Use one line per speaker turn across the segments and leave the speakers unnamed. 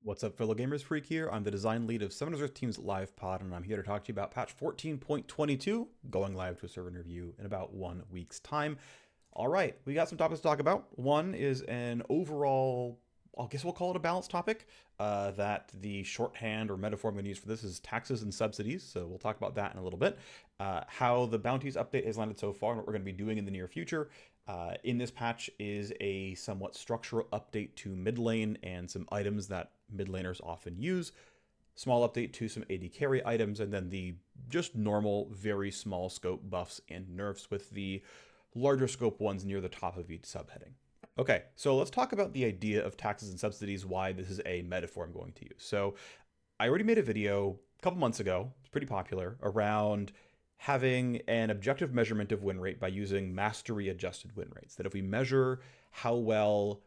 What's up, fellow gamers? Phreak here. I'm the design lead of Summoners Earth Team's live pod, and I'm here to talk to you about patch 14.22, going live to a server review in about 1 week's time. All right, we got some topics to talk about. One is an overall, I guess we'll call it a balanced topic, that the shorthand or metaphor I'm going to use for this is taxes and subsidies, so we'll talk about that in a little bit. How the Bounties update has landed so far and what we're going to be doing in the near future. In this patch is a somewhat structural update to mid lane and some items that mid laners often use. Small update to some AD carry items, and then the just normal, very small scope buffs and nerfs with the larger scope ones near the top of each subheading. Okay, so let's talk about the idea of taxes and subsidies, why this is a metaphor I'm going to use. So I already made a video a couple months ago, it's pretty popular, around having an objective measurement of win rate by using mastery adjusted win rates. That if we measure how well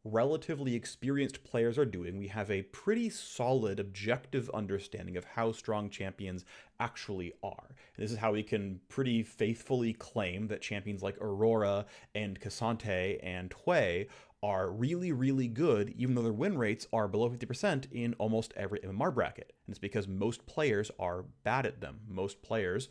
relatively experienced players are doing, we have a pretty solid objective understanding of how strong champions actually are. And this is how we can pretty faithfully claim that champions like Aurora and Cassante and Hwei are really, really good, even though their win rates are below 50% in almost every MMR bracket. And it's because most players are bad at them. Most players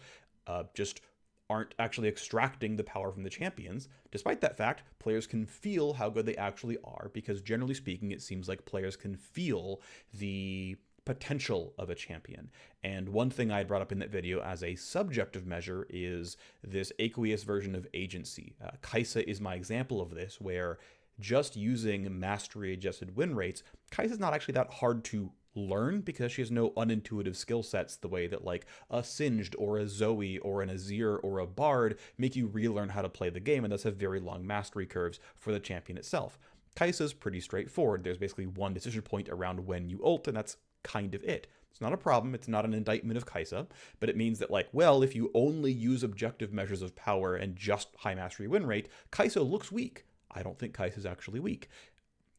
just aren't actually extracting the power from the champions. Despite that fact, players can feel how good they actually are, because generally speaking, it seems like players can feel the potential of a champion. And one thing I brought up in that video as a subjective measure is this aqueous version of agency. Kai'Sa is my example of this, where just using mastery adjusted win rates, Kai'Sa's not actually that hard to learn because she has no unintuitive skill sets the way that like a Singed or a Zoe or an Azir or a Bard make you relearn how to play the game, and thus have very long mastery curves for the champion itself. Kai'Sa's pretty straightforward. There's basically one decision point around when you ult, and that's kind of it. It's not a problem. It's not an indictment of Kai'Sa, but it means that, like, well, if you only use objective measures of power and just high mastery win rate, Kai'Sa looks weak. I don't think Kai'Sa's actually weak.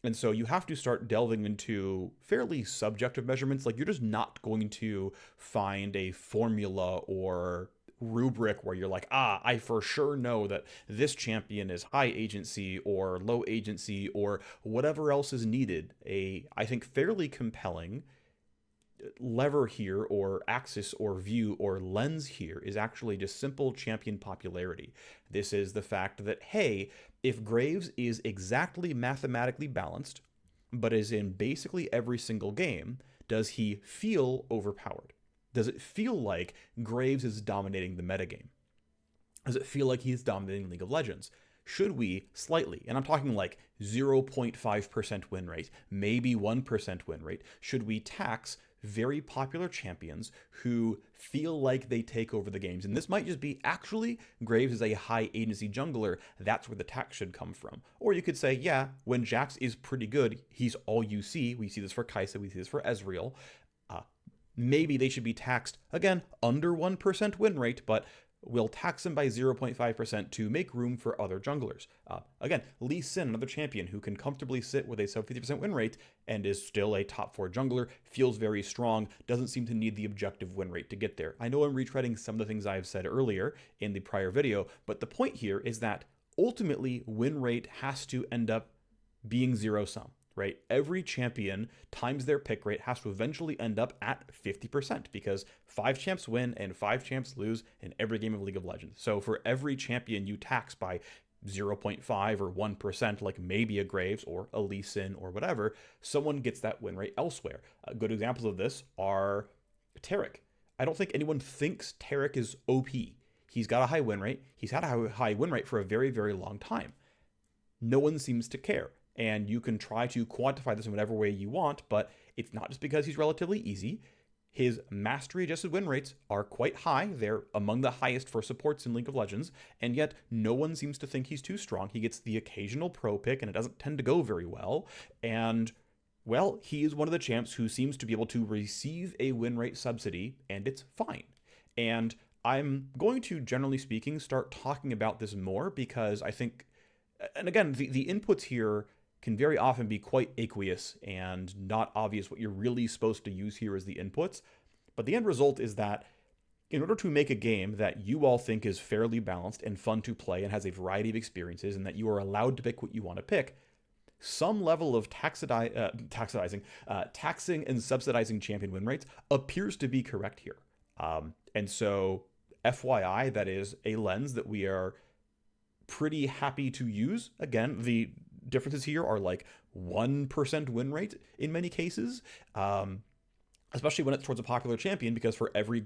And so you have to start delving into fairly subjective measurements. Like, you're just not going to find a formula or rubric where you're like, I for sure know that this champion is high agency or low agency or whatever else is needed. I think, fairly compelling lever here, or axis or view or lens here, is actually just simple champion popularity. This is the fact that, hey, if Graves is exactly mathematically balanced, but is in basically every single game, does he feel overpowered? Does it feel like Graves is dominating the metagame? Does it feel like he's dominating League of Legends? Should we slightly, and I'm talking like 0.5% win rate, maybe 1% win rate, should we tax very popular champions who feel like they take over the games? And this might just be, actually, Graves is a high agency jungler, that's where the tax should come from. Or you could say, yeah, when Jax is pretty good, he's all you see. We see this for Kai'Sa, we see this for Ezreal. Maybe they should be taxed, again, under 1% win rate, but we'll tax them by 0.5% to make room for other junglers. Again, Lee Sin, another champion who can comfortably sit with a sub 50% win rate and is still a top 4 jungler, feels very strong, doesn't seem to need the objective win rate to get there. I know I'm retreading some of the things I've said earlier in the prior video, but the point here is that ultimately win rate has to end up being zero sum. Right? Every champion times their pick rate has to eventually end up at 50%, because 5 champs win and 5 champs lose in every game of League of Legends. So for every champion you tax by 0.5 or 1%, like maybe a Graves or a Lee Sin or whatever, someone gets that win rate elsewhere. Good examples of this are Taric. I don't think anyone thinks Taric is OP. He's got a high win rate. He's had a high win rate for a very, very long time. No one seems to care. And you can try to quantify this in whatever way you want, but it's not just because he's relatively easy. His mastery adjusted win rates are quite high. They're among the highest for supports in League of Legends, and yet no one seems to think he's too strong. He gets the occasional pro pick, and it doesn't tend to go very well. And, well, he is one of the champs who seems to be able to receive a win rate subsidy, and it's fine. And I'm going to, generally speaking, start talking about this more, because I think, and again, the inputs here can very often be quite aqueous and not obvious what you're really supposed to use here as the inputs. But the end result is that in order to make a game that you all think is fairly balanced and fun to play and has a variety of experiences, and that you are allowed to pick what you want to pick, some level of taxing and subsidizing champion win rates appears to be correct here. And so, FYI, that is a lens that we are pretty happy to use. Again, the differences here are like 1% win rate in many cases, especially when it's towards a popular champion, because for every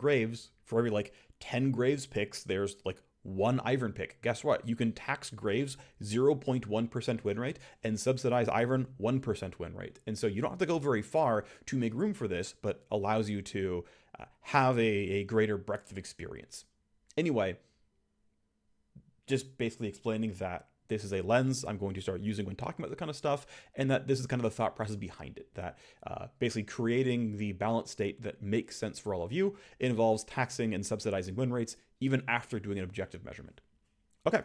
like 10 Graves picks, there's like one Ivern pick. Guess what? You can tax Graves 0.1% win rate and subsidize Ivern 1% win rate. And so you don't have to go very far to make room for this, but allows you to have a greater breadth of experience. Anyway, just basically explaining that this is a lens I'm going to start using when talking about this kind of stuff, and that this is kind of the thought process behind it, that basically creating the balance state that makes sense for all of you involves taxing and subsidizing win rates even after doing an objective measurement. Okay,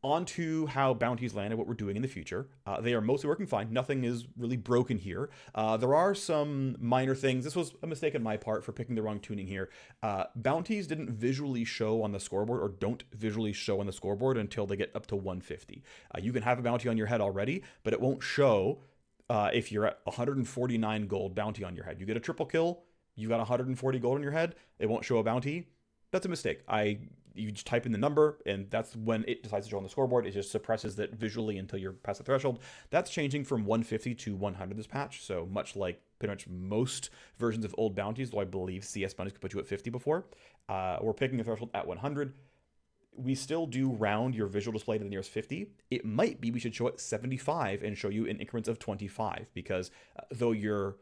on to how bounties land and what we're doing in the future. They are mostly working fine. Nothing is really broken here. There are some minor things. This was a mistake on my part for picking the wrong tuning here. Bounties didn't visually show on the scoreboard, or don't visually show on the scoreboard until they get up to 150. You can have a bounty on your head already, but it won't show if you're at 149 gold bounty on your head. You get a triple kill, you got 140 gold on your head, it won't show a bounty. That's a mistake. You just type in the number, and that's when it decides to show on the scoreboard. It just suppresses that visually until you're past the threshold. That's changing from 150 to 100 this patch, so much like pretty much most versions of old bounties, though I believe CS bounties could put you at 50 before. We're picking a threshold at 100. We still do round your visual display to the nearest 50. It might be we should show it 75 and show you in increments of 25, because though your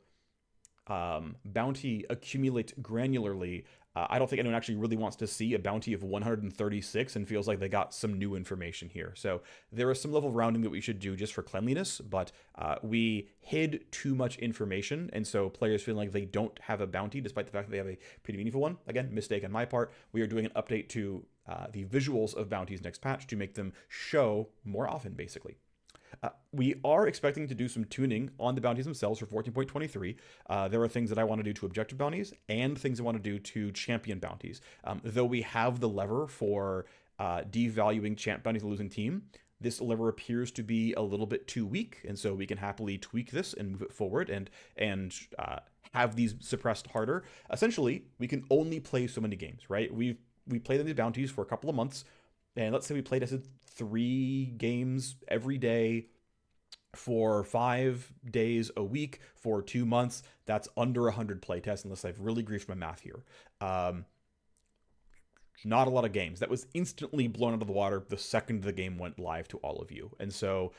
bounty accumulates granularly, I don't think anyone actually really wants to see a bounty of 136 and feels like they got some new information here. So there is some level of rounding that we should do just for cleanliness, but we hid too much information, and so players feel like they don't have a bounty despite the fact that they have a pretty meaningful one. Again, mistake on my part. We are doing an update to the visuals of bounties next patch to make them show more often, basically. We are expecting to do some tuning on the bounties themselves for 14.23. There are things that I want to do to objective bounties and things I want to do to champion bounties. Though we have the lever for devaluing champ bounties and losing team, this lever appears to be a little bit too weak, and so we can happily tweak this and move it forward and have these suppressed harder. Essentially, we can only play so many games, right? We played these bounties for a couple of months, and let's say we played 3 games every day for 5 days a week for 2 months. That's under 100 playtests, unless I've really griefed my math here. Not a lot of games. That was instantly blown out of the water the second the game went live to all of you. And so,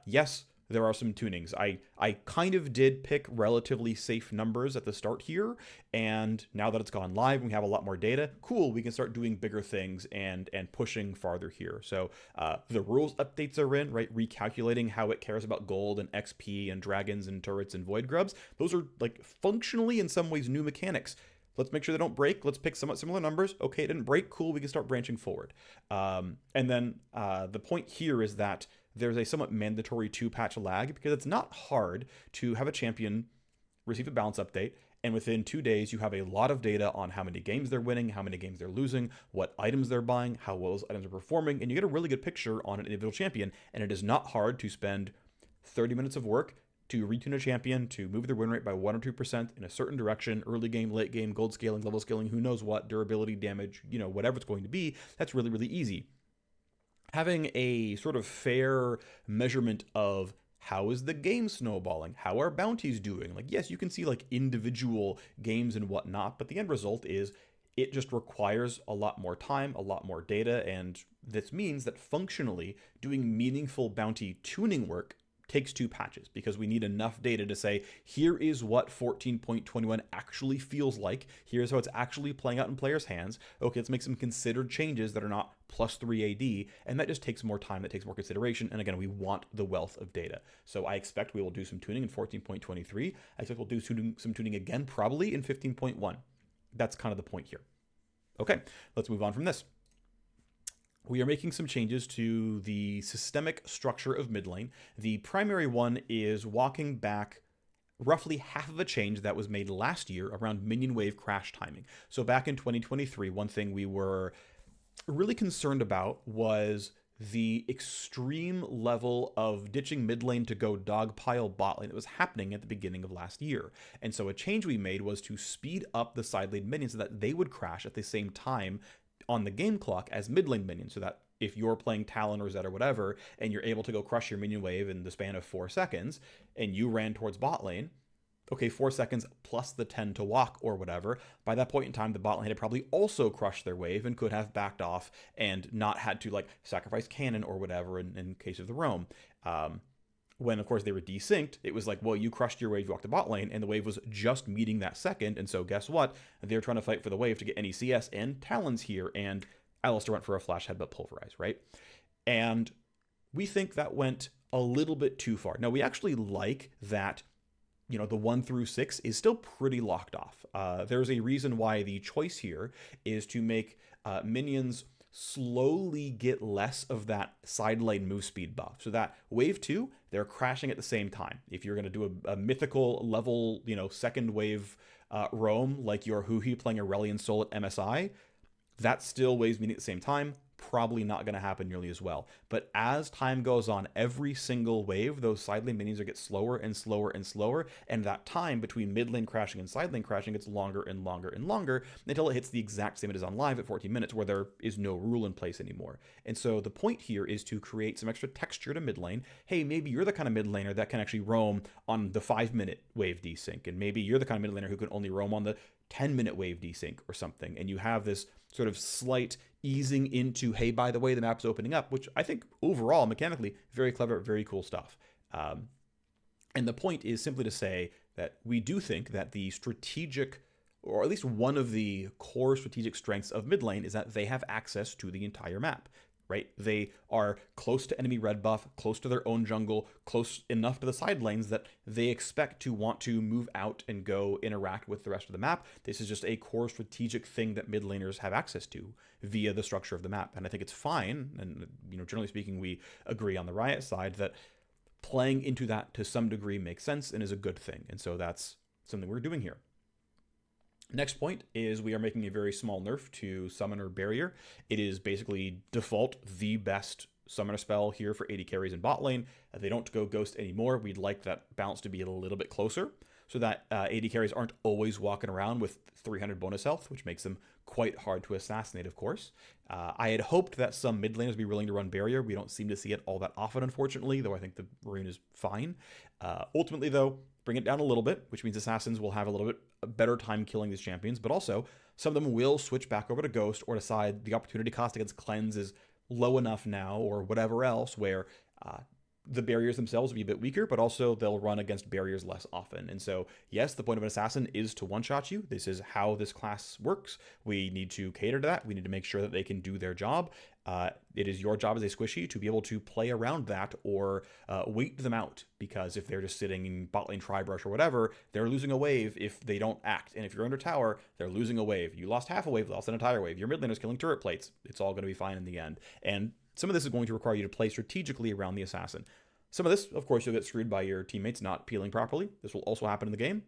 yes, there are some tunings. I kind of did pick relatively safe numbers at the start here, and now that it's gone live and we have a lot more data, cool, we can start doing bigger things and pushing farther here. So the rules updates are in, right? Recalculating how it cares about gold and XP and dragons and turrets and void grubs. Those are like functionally in some ways new mechanics. Let's make sure they don't break. Let's pick somewhat similar numbers. Okay, it didn't break. Cool, we can start branching forward. And then the point here is that there's a somewhat mandatory 2-patch lag, because it's not hard to have a champion receive a balance update, and within 2 days you have a lot of data on how many games they're winning, how many games they're losing, what items they're buying, how well those items are performing, and you get a really good picture on an individual champion. And it is not hard to spend 30 minutes of work to retune a champion, to move their win rate by 1 or 2% in a certain direction, early game, late game, gold scaling, level scaling, who knows what, durability, damage, whatever it's going to be. That's really, really easy. Having a sort of fair measurement of how is the game snowballing, how are bounties doing. Like, yes, you can see like individual games and whatnot, but the end result is it just requires a lot more time, a lot more data, and this means that functionally doing meaningful bounty tuning work takes 2 patches, because we need enough data to say, here is what 14.21 actually feels like. Here's how it's actually playing out in players' hands. Okay, let's make some considered changes that are not +3 AD, and that just takes more time, that takes more consideration, and again, we want the wealth of data. So I expect we will do some tuning in 14.23. I expect we'll do some tuning again, probably in 15.1. That's kind of the point here. Okay, let's move on from this. We are making some changes to the systemic structure of mid lane. The primary one is walking back roughly half of a change that was made last year around minion wave crash timing. So back in 2023, one thing we were really concerned about was the extreme level of ditching mid lane to go dogpile bot lane that was happening at the beginning of last year. And so a change we made was to speed up the side lane minions so that they would crash at the same time on the game clock as mid lane minions, so that if you're playing Talon or Zed or whatever, and you're able to go crush your minion wave in the span of 4 seconds, and you ran towards bot lane, okay, 4 seconds plus the 10 to walk or whatever, by that point in time, the bot lane had probably also crushed their wave and could have backed off and not had to like sacrifice cannon or whatever in case of the roam. When, of course, they were desynced, it was like, well, you crushed your wave, you walked the bot lane, and the wave was just meeting that second, and so guess what? They're trying to fight for the wave to get any CS, and Talon's here, and Alistair went for a flash headbutt pulverize, right? And we think that went a little bit too far. Now, we actually like that, you know, the 1 through 6 is still pretty locked off. There's a reason why the choice here is to make minions slowly get less of that side lane move speed buff, so that wave 2 they're crashing at the same time. If you're going to do a mythical level, you know, second wave roam like your Huhi playing Aurelion Soul at MSI, that still waves meeting at the same time. Probably not going to happen nearly as well. But as time goes on, every single wave, those side lane minions get slower and slower and slower, and that time between mid lane crashing and side lane crashing gets longer and longer and longer until it hits the exact same it is on live at 14 minutes, where there is no rule in place anymore. And so the point here is to create some extra texture to mid lane. Hey, maybe you're the kind of mid laner that can actually roam on the 5-minute wave desync, and maybe you're the kind of mid laner who can only roam on the 10-minute wave desync or something, and you have this sort of slight easing into, hey, by the way, the map's opening up, which I think overall, mechanically, very clever, very cool stuff. And the point is simply to say that we do think that the strategic, or at least one of the core strategic strengths of mid lane is that they have access to the entire map. Right? They are close to enemy red buff, close to their own jungle, close enough to the side lanes that they expect to want to move out and go interact with the rest of the map. This is just a core strategic thing that mid laners have access to via the structure of the map. And I think it's fine. And, you know, generally speaking, we agree on the Riot side that playing into that to some degree makes sense and is a good thing. And so that's something we're doing here. Next point is we are making a very small nerf to Summoner Barrier. It is basically default the best summoner spell here for AD carries in bot lane. They don't go Ghost anymore. We'd like that balance to be a little bit closer so that AD carries aren't always walking around with 300 bonus health, which makes them quite hard to assassinate, of course. I had hoped that some mid laners would be willing to run Barrier. We don't seem to see it all that often, unfortunately, though I think the rune is fine. Ultimately, though, bring it down a little bit, which means assassins will have a little bit better time killing these champions, but also some of them will switch back over to Ghost or decide the opportunity cost against Cleanse is low enough now or whatever else where the barriers themselves will be a bit weaker, but also they'll run against barriers less often. And so, yes, the point of an assassin is to one-shot you. This is how this class works. We need to cater to that. We need to make sure that they can do their job. It is your job as a squishy to be able to play around that or wait them out, because if they're just sitting in bot lane tri-brush or whatever, they're losing a wave if they don't act. And if you're under tower, they're losing a wave. You lost half a wave, lost an entire wave. Your mid laner's killing turret plates. It's all going to be fine in the end. And some of this is going to require you to play strategically around the assassin. Some of this, of course, you'll get screwed by your teammates not peeling properly. This will also happen in the game.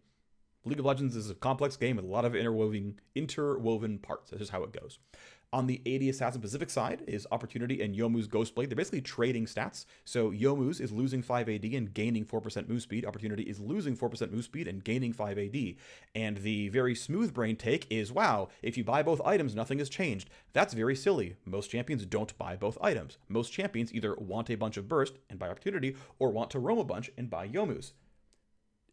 League of Legends is a complex game with a lot of interwoven parts. That's just how it goes. On the AD Assassin Pacific side is Opportunity and Yomu's Ghostblade. They're basically trading stats. So Yomu's is losing 5 AD and gaining 4% move speed. Opportunity is losing 4% move speed and gaining 5 AD. And the very smooth brain take is, wow, if you buy both items, nothing has changed. That's very silly. Most champions don't buy both items. Most champions either want a bunch of burst and buy Opportunity, or want to roam a bunch and buy Yomu's.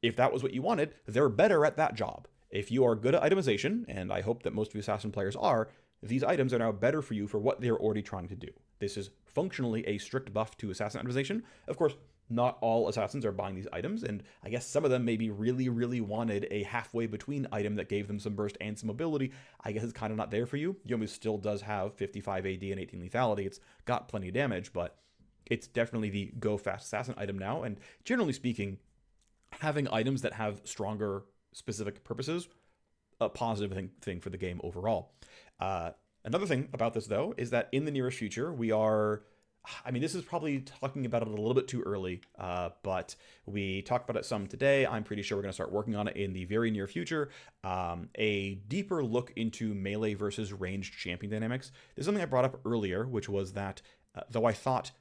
If that was what you wanted, they're better at that job. If you are good at itemization, and I hope that most of you Assassin players are, these items are now better for you for what they're already trying to do. This is functionally a strict buff to Assassin itemization. Of course, not all Assassins are buying these items, and I guess some of them maybe really, really wanted a halfway between item that gave them some burst and some mobility. I guess it's kind of not there for you. Yomu still does have 55 AD and 18 lethality. It's got plenty of damage, but it's definitely the go fast Assassin item now, and generally speaking, having items that have stronger specific purposes, a positive thing for the game overall. Another thing about this, though, is that in the nearest future, we are, I mean, this is probably talking about it a little bit too early, but we talked about it some today. I'm pretty sure we're going to start working on it in the very near future. A deeper look into melee versus ranged champion dynamics. This is something I brought up earlier, which was that Though I thought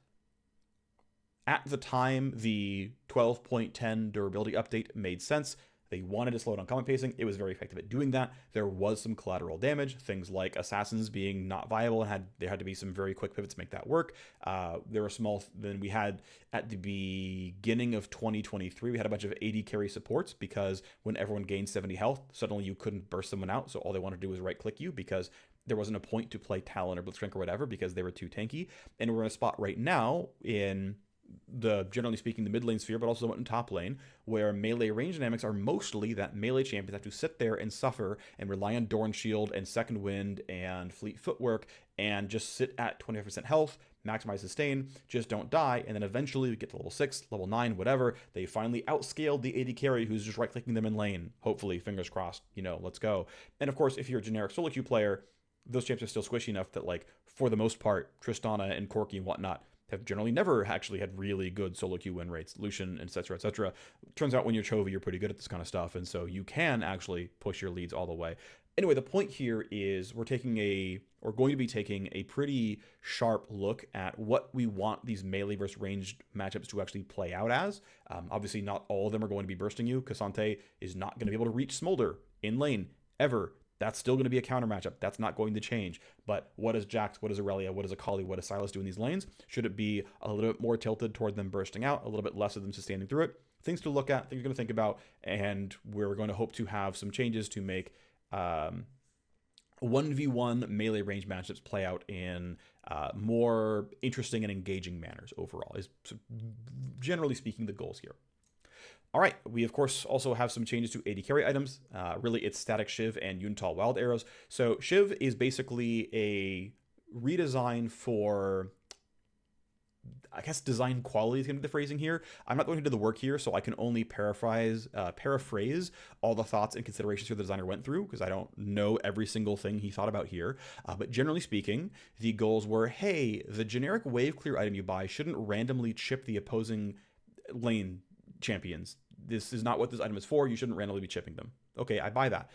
at the time the 12.10 durability update made sense. They wanted to slow down combat pacing. It was very effective at doing that. There was some collateral damage, things like assassins being not viable, and there had to be some very quick pivots to make that work. There were small. Then we had at the beginning of 2023, we had a bunch of AD carry supports because when everyone gained 70 health, suddenly you couldn't burst someone out. So all they wanted to do was right click you because there wasn't a point to play Talon or Blitzcrank or whatever because they were too tanky. And we're in a spot right now in generally speaking, the mid lane sphere, but also in top lane, where melee range dynamics are mostly that melee champions have to sit there and suffer and rely on Dorn Shield and Second Wind and Fleet Footwork and just sit at 25% health, maximize sustain, just don't die, and then eventually we get to level 6, level 9, whatever, they finally outscaled the AD carry who's just right-clicking them in lane. Hopefully, fingers crossed, let's go. And of course, if you're a generic solo queue player, those champs are still squishy enough that, like, for the most part, Tristana and Corki and whatnot have generally never actually had really good solo queue win rates. Lucian, etc., etc. Turns out when you're Chovy, you're pretty good at this kind of stuff, and so you can actually push your leads all the way. Anyway, the point here is we're going to be taking a pretty sharp look at what we want these melee versus ranged matchups to actually play out as. Obviously, not all of them are going to be bursting you. Cassante is not going to be able to reach Smolder in lane, ever. That's still going to be a counter matchup. That's not going to change. But what does Jax, what does Aurelia, what does Akali, what does Sylas do in these lanes? Should it be a little bit more tilted toward them bursting out, a little bit less of them sustaining through it? Things to look at, things you're going to think about, and we're going to hope to have some changes to make 1v1 melee range matchups play out in more interesting and engaging manners overall, is generally speaking the goals here. All right, we of course also have some changes to AD carry items. Really, it's Static Shiv and Yuntal Wild Arrows. So Shiv is basically a redesign for, I guess, design quality is going to be the phrasing here. I'm not going to do the work here, so I can only paraphrase all the thoughts and considerations here the designer went through, because I don't know every single thing he thought about here. But generally speaking, the goals were, hey, the generic wave clear item you buy shouldn't randomly chip the opposing lane champions. This is not what this item is for. You shouldn't randomly be chipping them. Okay, I buy that.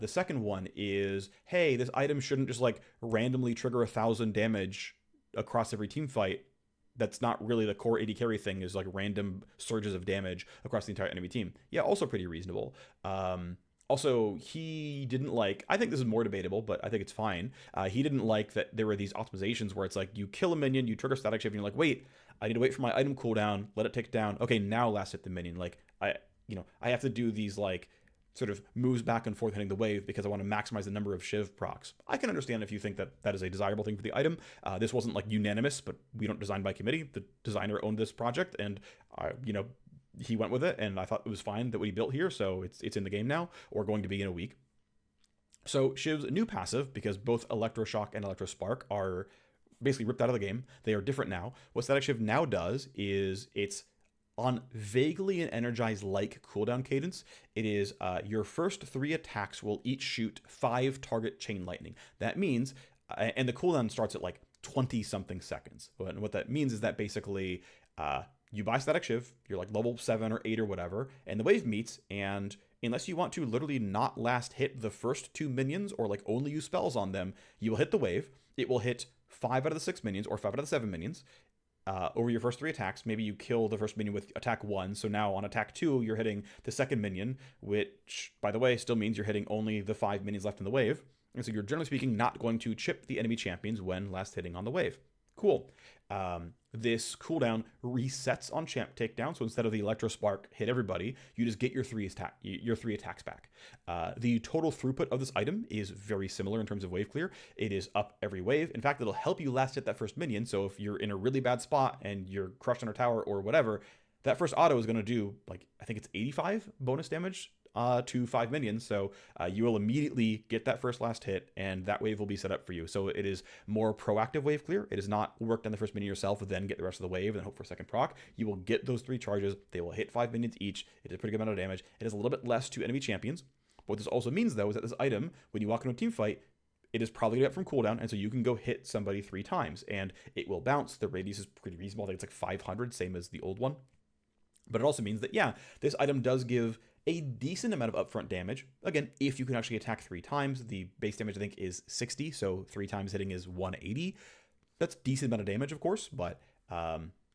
The second one is, hey, this item shouldn't just like randomly trigger 1,000 damage across every team fight. That's not really the core AD carry thing, is like random surges of damage across the entire enemy team. Yeah, also pretty reasonable. Also, he didn't like, I think this is more debatable, but I think it's fine. He didn't like that there were these optimizations where it's like you kill a minion, you trigger Static Shiv, and you're like, wait, I need to wait for my item cooldown, let it tick down. Okay, now last hit the minion. Like, I have to do these like sort of moves back and forth hitting the wave because I want to maximize the number of Shiv procs. I can understand if you think that that is a desirable thing for the item. This wasn't like unanimous, but we don't design by committee. The designer owned this project, and he went with it, and I thought it was fine that what he built here, so it's in the game now, or going to be in a week. So Shiv's new passive, because both Electroshock and Electrospark are basically ripped out of the game, they are different now. What Static Shiv now does is it's on vaguely an Energize-like cooldown cadence. It is your first 3 attacks will each shoot 5 target chain lightning. That means, and the cooldown starts at like 20-something seconds. And what that means is that basically you buy Static Shiv, you're like level 7 or 8 or whatever, and the wave meets, and unless you want to literally not last hit the first 2 minions or like only use spells on them, you will hit the wave. It will hit 5 out of the 6 minions or 5 out of the 7 minions over your first 3 attacks. Maybe you kill the first minion with attack 1, so now on attack 2 you're hitting the second minion, which by the way still means you're hitting only the 5 minions left in the wave, and so you're generally speaking not going to chip the enemy champions when last hitting on the wave. Cool. This cooldown resets on champ takedown, so instead of the Electrospark hit everybody, you just get your 3 attacks back. The total throughput of this item is very similar in terms of wave clear. It is up every wave. In fact, it'll help you last hit that first minion, so if you're in a really bad spot and you're crushed on a tower or whatever, that first auto is going to do, like, I think it's 85 bonus damage to 5 minions, so you will immediately get that first last hit, and that wave will be set up for you. So it is more proactive wave clear. It is not work on the first minion yourself, then get the rest of the wave, and then hope for a second proc. You will get those 3 charges. They will hit 5 minions each. It is a pretty good amount of damage. It is a little bit less to enemy champions. What this also means, though, is that this item, when you walk into a team fight, it is probably going to get from cooldown, and so you can go hit somebody 3 times, and it will bounce. The radius is pretty reasonable. I think it's like 500, same as the old one. But it also means that, yeah, this item does give a decent amount of upfront damage. Again, if you can actually attack 3 times, the base damage I think is 60, so 3 times hitting is 180. That's decent amount of damage, of course, but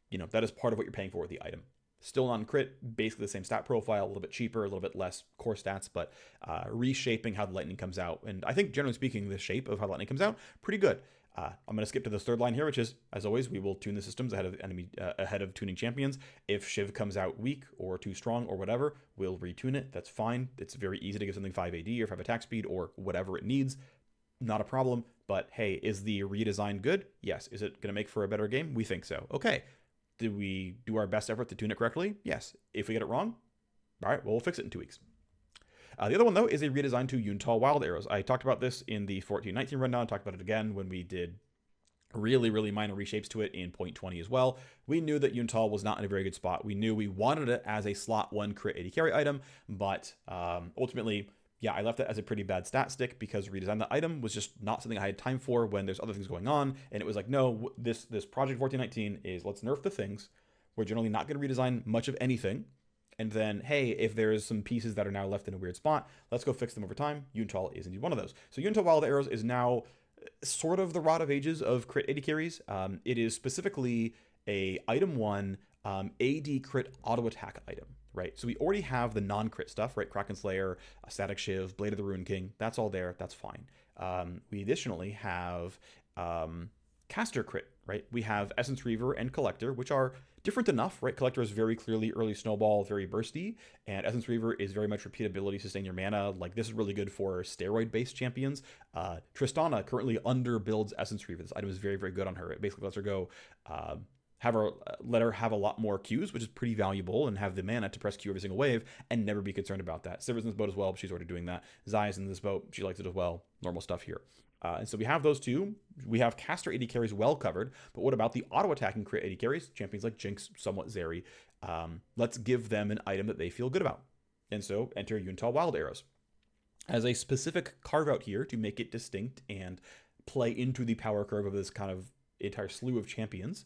you know, that is part of what you're paying for with the item. Still on crit, basically the same stat profile, a little bit cheaper, a little bit less core stats, but reshaping how the lightning comes out. And I think, generally speaking, the shape of how lightning comes out, pretty good. I'm going to skip to this third line here, which is, as always, we will tune the systems ahead of ahead of tuning champions. If Shiv comes out weak or too strong or whatever, we'll retune it. That's fine. It's very easy to give something 5 AD or 5 attack speed or whatever it needs. Not a problem. But hey, is the redesign good? Yes. Is it going to make for a better game? We think so. Okay. Did we do our best effort to tune it correctly? Yes. If we get it wrong, all right, well, we'll fix it in 2 weeks. The other one, though, is a redesign to Yuntal Wild Arrows. I talked about this in the 14-19 rundown. I talked about it again when we did really, really minor reshapes to it in 0.20 as well. We knew that Yuntal was not in a very good spot. We knew we wanted it as a slot 1 crit 80 carry item, but ultimately, yeah, I left it as a pretty bad stat stick because redesign the item was just not something I had time for when there's other things going on. And it was like, no, this project 14-19 is let's nerf the things. We're generally not going to redesign much of anything. And then, hey, if there's some pieces that are now left in a weird spot, let's go fix them over time. Yuntal is indeed one of those. So Yuntal Wild Arrows is now sort of the Rod of Ages of crit 80 carries. It is specifically a item 1 AD crit auto attack item, right? So we already have the non-crit stuff, right? Kraken Slayer, Static Shiv, Blade of the Rune King. That's all there. That's fine. We additionally have caster crit, right? We have Essence Reaver and Collector, which are different enough, right? Collector is very clearly early snowball, very bursty, and Essence Reaver is very much repeatability, sustain your mana. Like, this is really good for steroid-based champions. Tristana currently under-builds Essence Reaver. This item is very, very good on her. It basically lets her go, let her have a lot more Qs, which is pretty valuable, and have the mana to press Q every single wave and never be concerned about that. Sivir's in this boat as well, but she's already doing that. Zaya's in this boat. She likes it as well. Normal stuff here. And so we have those two. We have caster 80 carries well covered, but what about the auto-attacking crit 80 carries? Champions like Jinx, somewhat Zeri. Let's give them an item that they feel good about. And so enter Yuntal Wild Arrows. As a specific carve-out here to make it distinct and play into the power curve of this kind of entire slew of champions,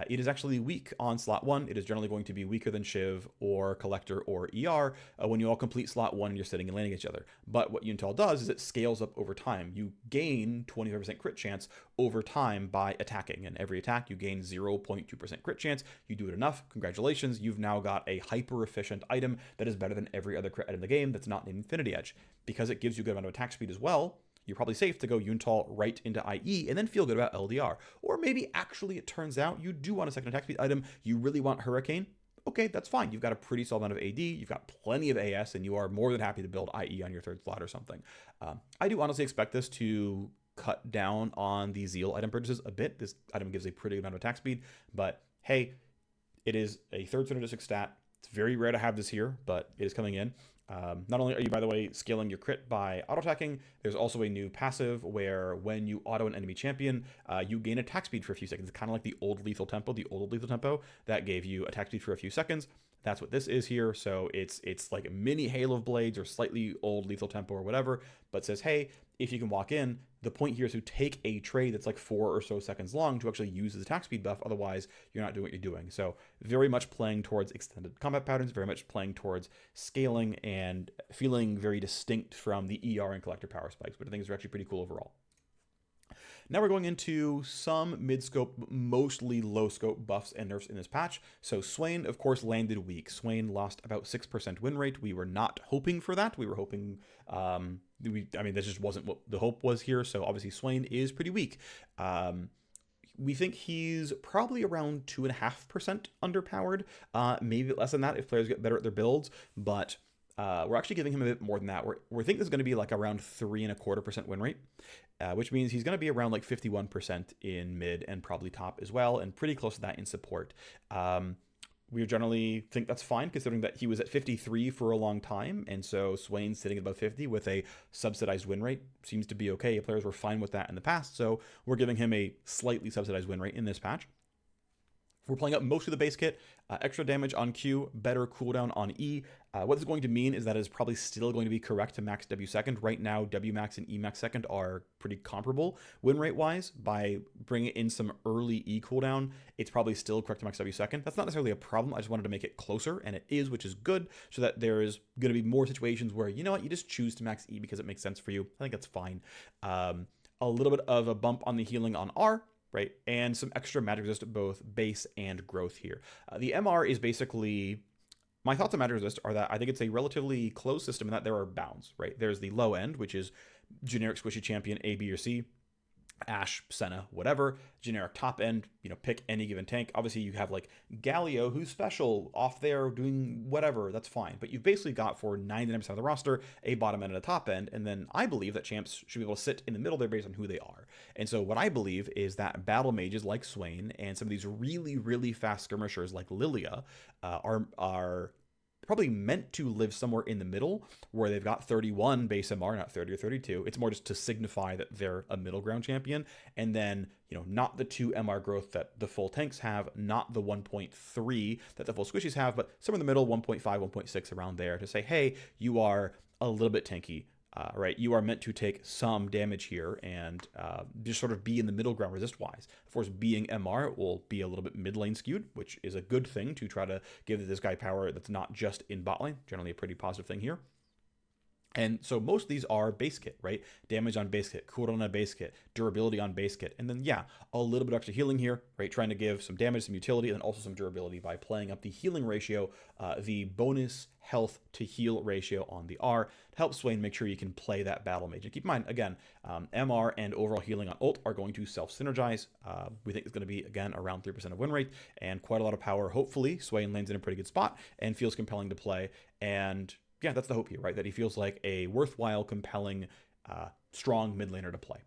it is actually weak on slot 1. It is generally going to be weaker than Shiv or Collector or ER when you all complete slot 1 and you're sitting and landing each other. But what Yuntal does is it scales up over time. You gain 25% crit chance over time by attacking. And every attack, you gain 0.2% crit chance. You do it enough. Congratulations. You've now got a hyper-efficient item that is better than every other crit item in the game that's not named Infinity Edge. Because it gives you a good amount of attack speed as well, you're probably safe to go Yuntal right into IE and then feel good about LDR. Or maybe actually it turns out you do want a second attack speed item, you really want Hurricane. Okay, that's fine. You've got a pretty solid amount of AD, you've got plenty of AS, and you are more than happy to build IE on your third slot or something. I do honestly expect this to cut down on the Zeal item purchases a bit. This item gives a pretty good amount of attack speed, but hey, it is a third synergistic stat. It's very rare to have this here, but it is coming in. Not only are you, by the way, scaling your crit by auto-attacking, there's also a new passive where when you auto an enemy champion, you gain attack speed for a few seconds. It's kind of like the old lethal tempo that gave you attack speed for a few seconds. That's what this is here. So it's like a mini Hail of Blades or slightly old lethal tempo or whatever, but says, hey, if you can walk in, the point here is to take a trade that's like 4 or so seconds long to actually use the attack speed buff. Otherwise, you're not doing what you're doing. So very much playing towards extended combat patterns, very much playing towards scaling and feeling very distinct from the ER and Collector power spikes, but I think it's actually pretty cool overall. Now we're going into some mid-scope, mostly low-scope buffs and nerfs in this patch. So Swain, of course, landed weak. Swain lost about 6% win rate. We were not hoping for that. We were hoping, this just wasn't what the hope was here. So obviously Swain is pretty weak. We think he's probably around 2.5% underpowered, maybe less than that if players get better at their builds, but we're actually giving him a bit more than that. We think this is going to be like around 3.25% win rate, which means he's going to be around like 51% in mid and probably top as well, and pretty close to that in support. We generally think that's fine, considering that he was at 53 for a long time, and so Swain sitting at about 50 with a subsidized win rate seems to be okay. Players were fine with that in the past, so we're giving him a slightly subsidized win rate in this patch. We're playing up most of the base kit, extra damage on Q, better cooldown on E. What this is going to mean is that it is probably still going to be correct to max W second. Right now, W max and E max second are pretty comparable win rate wise. By bringing in some early E cooldown, it's probably still correct to max W second. That's not necessarily a problem. I just wanted to make it closer, and it is, which is good, so that there is going to be more situations where, you know what, you just choose to max E because it makes sense for you. I think that's fine. A little bit of a bump on the healing on R. right? And some extra magic resist both base and growth here. The MR is basically, my thoughts on magic resist are that I think it's a relatively closed system in that there are bounds, right? There's the low end, which is generic squishy champion A, B, or C. Ashe, Senna, whatever. Generic top end, pick any given tank. Obviously, you have like Galio, who's special off there doing whatever. That's fine. But you've basically got for 99% of the roster a bottom end and a top end. And then I believe that champs should be able to sit in the middle there based on who they are. And so what I believe is that battle mages like Swain and some of these really, really fast skirmishers like Lilia are probably meant to live somewhere in the middle where they've got 31 base MR, not 30 or 32. It's more just to signify that they're a middle ground champion. And then, not the 2 MR growth that the full tanks have, not the 1.3 that the full squishies have, but somewhere in the middle, 1.5, 1.6 around there to say, hey, you are a little bit tanky. Right, you are meant to take some damage here and just sort of be in the middle ground resist-wise. Of course, being MR, it will be a little bit mid lane skewed, which is a good thing to try to give this guy power that's not just in bot lane. Generally a pretty positive thing here. And so most of these are base kit, right? Damage on base kit, cooldown on base kit, durability on base kit. And then, yeah, a little bit of extra healing here, right? Trying to give some damage, some utility, and then also some durability by playing up the healing ratio, the bonus health to heal ratio on the R to help Swain make sure you can play that battle mage. And keep in mind, again, MR and overall healing on ult are going to self-synergize. We think it's going to be, again, around 3% of win rate and quite a lot of power. Hopefully, Swain lands in a pretty good spot and feels compelling to play. And yeah, that's the hope here, right? That he feels like a worthwhile, compelling, strong mid laner to play.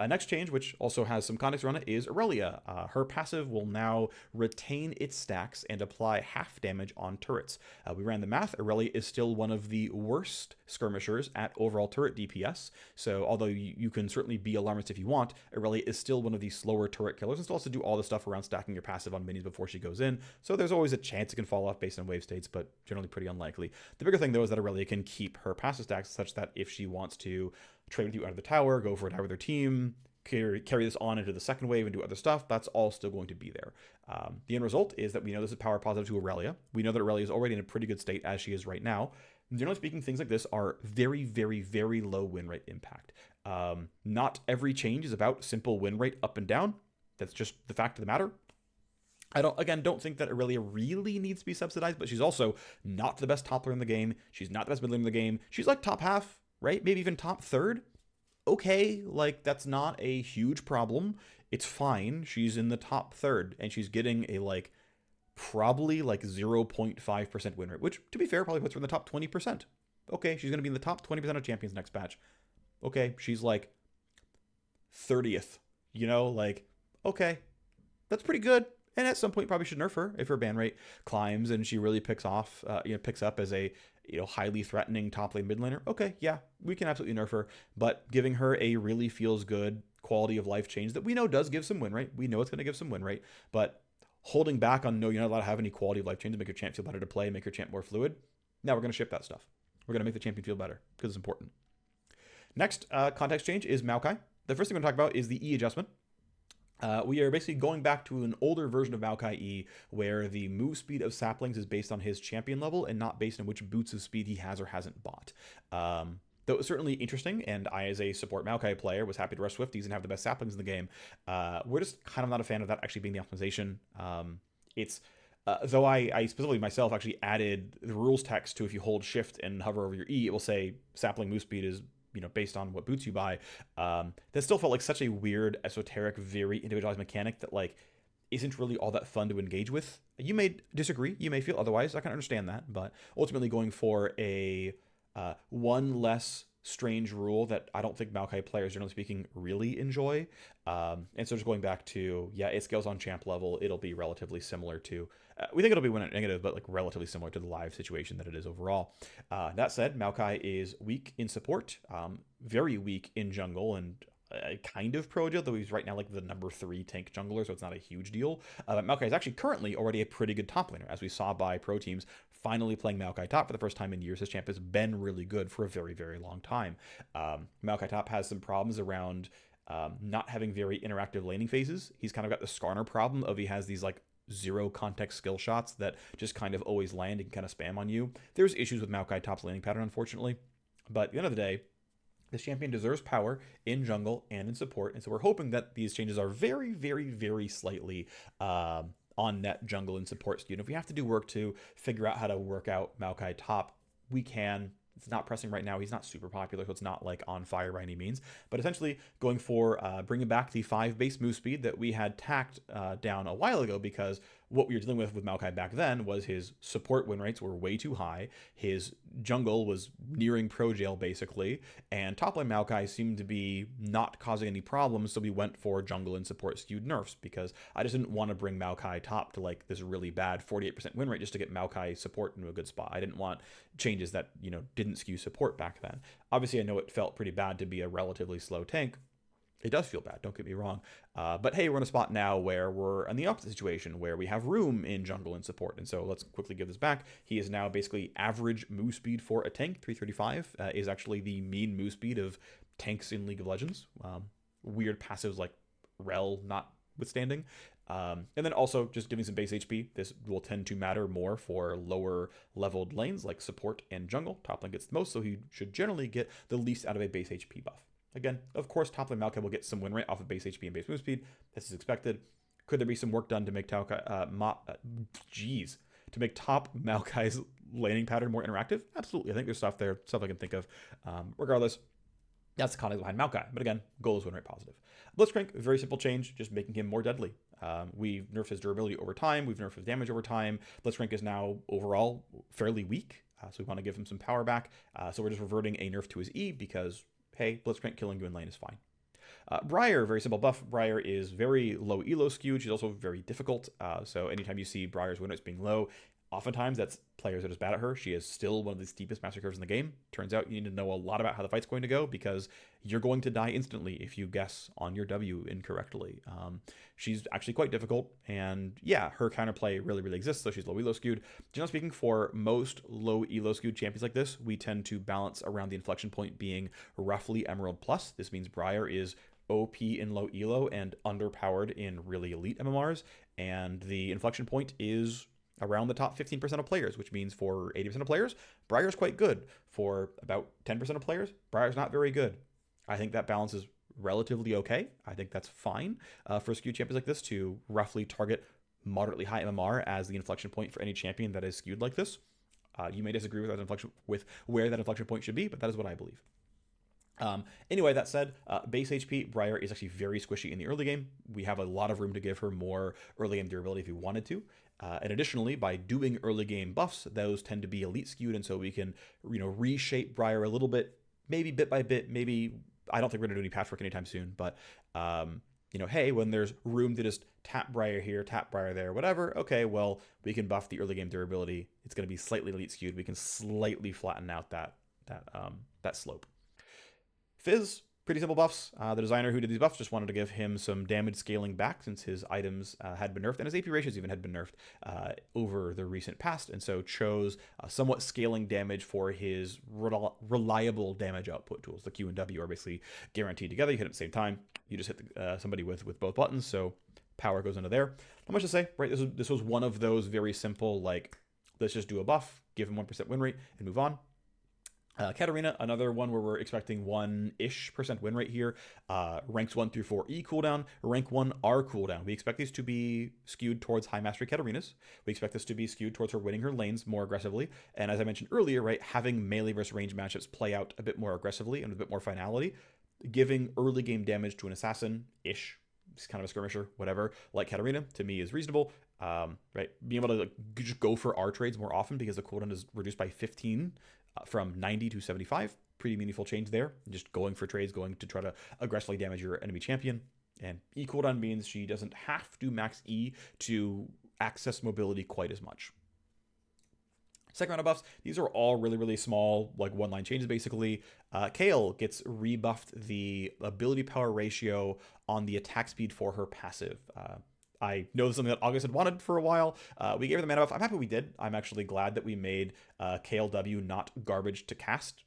Next change, which also has some context around it, is Aurelia. Her passive will now retain its stacks and apply half damage on turrets. We ran the math. Aurelia is still one of the worst skirmishers at overall turret DPS. So although you can certainly be alarmist if you want, Aurelia is still one of the slower turret killers and still has to do all the stuff around stacking your passive on minions before she goes in. So there's always a chance it can fall off based on wave states, but generally pretty unlikely. The bigger thing, though, is that Aurelia can keep her passive stacks such that if she wants to trade with you out of the tower, go for it out with their team, carry this on into the second wave and do other stuff, that's all still going to be there. The end result is that we know this is power positive to Aurelia. We know that Aurelia is already in a pretty good state as she is right now. Generally speaking, things like this are very, very, very low win rate impact. Not every change is about simple win rate up and down. That's just the fact of the matter. I don't think that Aurelia really needs to be subsidized, but she's also not the best top laner in the game. She's not the best mid laner in the game. She's like top half, right? Maybe even top third. Okay, like that's not a huge problem. It's fine. She's in the top third and she's getting a probably 0.5% win rate, which to be fair probably puts her in the top 20%. Okay, she's going to be in the top 20% of champions next patch. Okay, she's 30th, okay, that's pretty good. And at some point probably should nerf her if her ban rate climbs and she really picks up as a highly threatening top lane mid laner. Okay, yeah, we can absolutely nerf her, but giving her a really feels good quality of life change that we know does give some win rate. We know it's going to give some win rate, but holding back on no, you're not allowed to have any quality of life change to make your champ feel better to play, make your champ more fluid. Now we're going to ship that stuff. We're going to make the champion feel better because it's important. Next context change is Maokai. The first thing we're going to talk about is the E adjustment. We are basically going back to an older version of Maokai E, where the move speed of saplings is based on his champion level and not based on which boots of speed he has or hasn't bought. Though it was certainly interesting, and I, as a support Maokai player, was happy to rush Swifties and have the best saplings in the game. We're just kind of not a fan of that actually being the optimization. Though I specifically myself actually added the rules text to if you hold shift and hover over your E, it will say sapling move speed is based on what boots you buy. That still felt like such a weird, esoteric, very individualized mechanic that isn't really all that fun to engage with. You may disagree, you may feel otherwise, I can understand that, but ultimately going for a one less strange rule that I don't think Maokai players, generally speaking, really enjoy. And so just going back to, it scales on champ level, it'll be relatively similar to, we think it'll be win at negative, but relatively similar to the live situation that it is overall. That said, Maokai is weak in support, very weak in jungle, and kind of pro deal, though he's right now the number 3 tank jungler, so it's not a huge deal. But Maokai is actually currently already a pretty good top laner, as we saw by pro teams finally playing Maokai top for the first time in years. His champ has been really good for a very, very long time. Maokai top has some problems around not having very interactive laning phases. He's kind of got the Skarner problem of he has these zero context skill shots that just kind of always land and kind of spam on you. There's issues with Maokai top's laning pattern, unfortunately. But at the end of the day, This champion deserves power in jungle and in support, and so we're hoping that these changes are very, very, very slightly on net jungle and support skewed. If we have to do work to figure out how to work out Maokai top, we can. It's not pressing right now. He's not super popular, so it's not like on fire by any means. But essentially going for bringing back the 5 base move speed that we had tacked down a while ago, because what we were dealing with Maokai back then was his support win rates were way too high. His jungle was nearing pro jail basically, and top lane Maokai seemed to be not causing any problems, so we went for jungle and support skewed nerfs, because I just didn't want to bring Maokai top to like this really bad 48% win rate just to get Maokai support into a good spot. I didn't want changes that, you know, didn't skew support back then. Obviously, I know it felt pretty bad to be a relatively slow tank. It does feel bad, don't get me wrong. But hey, we're in a spot now where we're in the opposite situation, where we have room in jungle and support. And so let's quickly give this back. He is now basically average move speed for a tank. 335 is actually the mean move speed of tanks in League of Legends. Weird passives like Rel notwithstanding. And then also just giving some base HP. This will tend to matter more for lower leveled lanes like support and jungle. Top lane gets the most, so he should generally get the least out of a base HP buff. Again, of course, top lane Maokai will get some win rate off of base HP and base move speed. This is expected. Could there be some work done to make to make top Maokai's laning pattern more interactive? Absolutely. I think there's stuff there, stuff I can think of. Regardless, that's the context behind Maokai. But again, goal is win rate positive. Blitzcrank, very simple change, just making him more deadly. We've nerfed his durability over time. We've nerfed his damage over time. Blitzcrank is now overall fairly weak, so we want to give him some power back. So we're just reverting a nerf to his E because, hey, Blitzcrank killing you in lane is fine. Briar, very simple buff. Briar is very low elo skewed. She's also very difficult. So anytime you see Briar's win rates being low, oftentimes that's players that are bad at her. She is still one of the steepest master curves in the game. Turns out you need to know a lot about how the fight's going to go, because you're going to die instantly if you guess on your W incorrectly. She's actually quite difficult, and yeah, her counterplay really, really exists, so she's low elo skewed. Generally speaking, for most low elo skewed champions like this, we tend to balance around the inflection point being roughly Emerald plus. This means Briar is OP in low elo and underpowered in really elite MMRs, and the inflection point is around the top 15% of players, which means for 80% of players, Briar's quite good. For about 10% of players, Briar's not very good. I think that balance is relatively okay. I think that's fine for skewed champions like this to roughly target moderately high MMR as the inflection point for any champion that is skewed like this. You may disagree with that inflection, with where that inflection point should be, but that is what I believe. Anyway, that said, base HP, Briar is actually very squishy in the early game. We have a lot of room to give her more early game durability if we wanted to. And additionally, by doing early game buffs, those tend to be elite skewed, and so we can, reshape Briar a little bit, maybe bit by bit, maybe. I don't think we're gonna do any patchwork anytime soon, but hey, when there's room to just tap Briar here, tap Briar there, whatever, okay, well, we can buff the early game durability. It's gonna be slightly elite skewed. We can slightly flatten out that slope. Fizz, pretty simple buffs. The designer who did these buffs just wanted to give him some damage scaling back since his items had been nerfed, and his AP ratios even had been nerfed over the recent past, and so chose somewhat scaling damage for his reliable damage output tools. The Q and W are basically guaranteed together. You hit at the same time. You just hit somebody with both buttons, so power goes into there. Not much to say, right? This was one of those very simple, like, let's just do a buff, give him 1% win rate, and move on. Katarina, another one where we're expecting 1-ish% win rate here. Ranks 1 through 4 E cooldown, rank 1 R cooldown. We expect these to be skewed towards high mastery Katarinas. We expect this to be skewed towards her winning her lanes more aggressively. And as I mentioned earlier, right, having melee versus range matchups play out a bit more aggressively and with a bit more finality, giving early game damage to an assassin-ish, it's kind of a skirmisher, whatever, like Katarina, to me is reasonable. Right, being able to just go for R trades more often because the cooldown is reduced by 15 from 90 to 75. Pretty meaningful change there. Just going for trades, going to try to aggressively damage your enemy champion. And E cooldown means she doesn't have to max E to access mobility quite as much. Second round of buffs, these are all really, really small, like one-line changes basically. Kayle gets rebuffed the ability power ratio on the attack speed for her passive. I know this is something that August had wanted for a while. We gave her the mana buff. I'm happy we did. I'm actually glad that we made Kayle W not garbage to cast.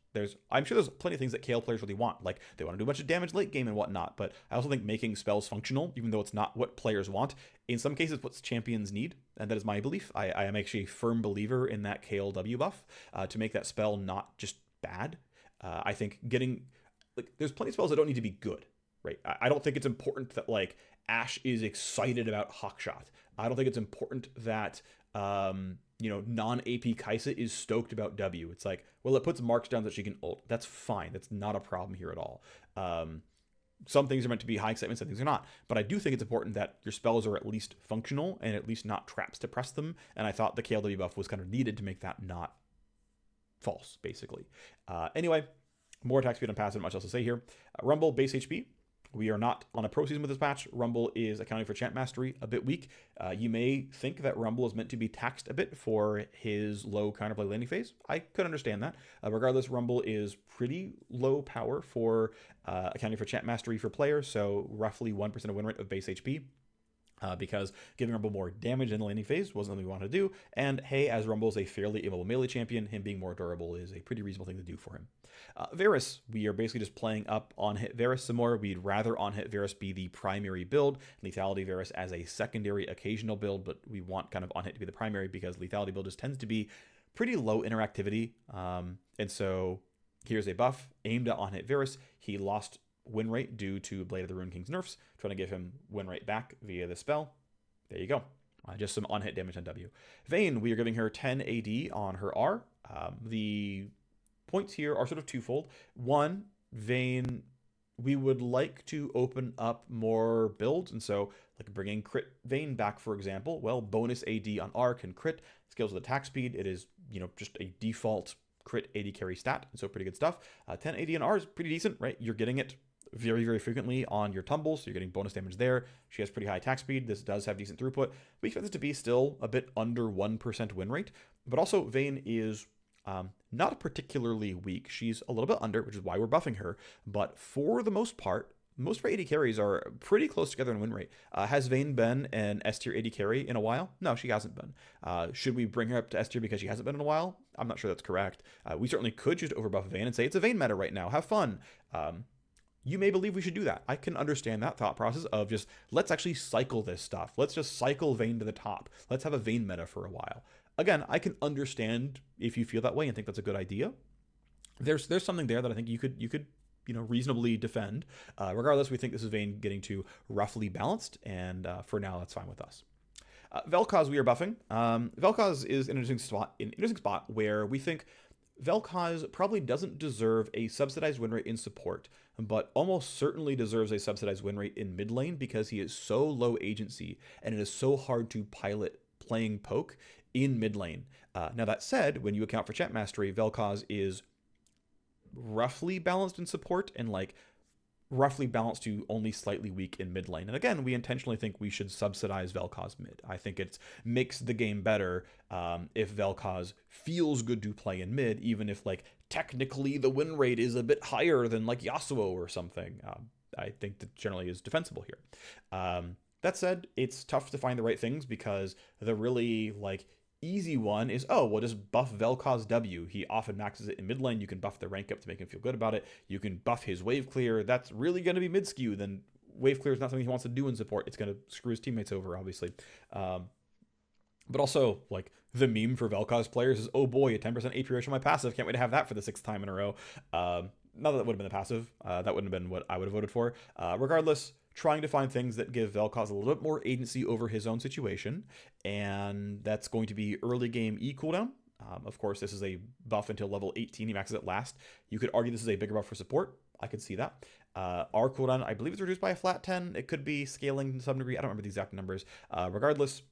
I'm sure there's plenty of things that Kayle players really want. Like, they want to do a bunch of damage late game and whatnot, but I also think making spells functional, even though it's not what players want, in some cases what champions need, and that is my belief. I am actually a firm believer in that Kayle W buff to make that spell not just bad. I think like there's plenty of spells that don't need to be good, right? I don't think it's important that like Ashe is excited about Hawkshot. I don't think it's important that non-AP Kaisa is stoked about W. It's like, well, it puts marks down that she can ult. That's fine. That's not a problem here at all. Some things are meant to be high excitement, some things are not. But I do think it's important that your spells are at least functional and at least not traps to press them. And I thought the KLW buff was kind of needed to make that not false, basically. Anyway, more attack speed on passive, much else to say here. Rumble, base HP. We are not on a pro season with this patch. Rumble is accounting for champ mastery, a bit weak. You may think that Rumble is meant to be taxed a bit for his low counterplay landing phase. I could understand that. Regardless, Rumble is pretty low power for accounting for champ mastery for players, so roughly 1% of win rate of base HP. Because giving Rumble more damage in the landing phase wasn't something we wanted to do. And hey, as Rumble is a fairly immobile melee champion, him being more durable is a pretty reasonable thing to do for him. Varus, we are basically just playing up on-hit Varus some more. We'd rather on-hit Varus be the primary build, lethality Varus as a secondary occasional build, but we want kind of on-hit to be the primary because lethality build just tends to be pretty low interactivity. And so here's a buff aimed at on-hit Varus. He lost win rate due to Blade of the Rune King's nerfs, trying to give him win rate back via the spell. There you go. Just some on-hit damage on W. Vayne, we are giving her 10 AD on her R. The points here are sort of twofold. One, Vayne, we would like to open up more builds, and so like bringing crit Vayne back, for example. Well, bonus AD on R can crit, scales with attack speed. It is, just a default crit AD carry stat, and so pretty good stuff. 10 AD on R is pretty decent, right? You're getting it very, very frequently on your tumbles, so you're getting bonus damage there. She has pretty high attack speed. This does have decent throughput. We expect this to be still a bit under 1% win rate, but also Vayne is not particularly weak. She's a little bit under, which is why we're buffing her, but for the most part, most of our AD carries are pretty close together in win rate. Has Vayne been an S tier AD carry in a while? No, she hasn't been. Should we bring her up to S tier because she hasn't been in a while? I'm not sure that's correct. We certainly could just overbuff Vayne and say it's a Vayne meta right now. Have fun. You may believe we should do that. I can understand that thought process of just, let's actually cycle this stuff. Let's just cycle Vayne to the top. Let's have a Vayne meta for a while. Again, I can understand if you feel that way and think that's a good idea. There's something there that I think you could reasonably defend. Regardless, we think this is Vayne getting to roughly balanced, and for now, that's fine with us. Vel'Koz we are buffing. Vel'Koz is an interesting spot where we think Vel'Koz probably doesn't deserve a subsidized win rate in support, but almost certainly deserves a subsidized win rate in mid lane because he is so low agency and it is so hard to pilot playing poke in mid lane. Now that said, when you account for champ mastery, Vel'Koz is roughly balanced in support and like roughly balanced to only slightly weak in mid lane. And again, we intentionally think we should subsidize Vel'Koz mid. I think it makes the game better if Vel'Koz feels good to play in mid, even if like technically the win rate is a bit higher than like Yasuo or something. I think that generally is defensible here. That said, it's tough to find the right things because the really like easy one is, we'll just buff Vel'Koz W. He often maxes it in mid lane. You can buff the rank up to make him feel good about it. You can buff his wave clear. That's really going to be mid skew. Then wave clear is not something he wants to do in support. It's going to screw his teammates over, obviously. But also, like, the meme for Vel'Koz players is, oh boy, a 10% AP ratio on my passive. Can't wait to have that for the 6th time in a row. Not that would have been the passive. That wouldn't have been what I would have voted for. Regardless, trying to find things that give Vel'Koz a little bit more agency over his own situation, and that's going to be early game E cooldown. Of course, this is a buff until level 18. He maxes it last. You could argue this is a bigger buff for support. I could see that. R cooldown, I believe it's reduced by a flat 10. It could be scaling to some degree. I don't remember the exact numbers. Regardless,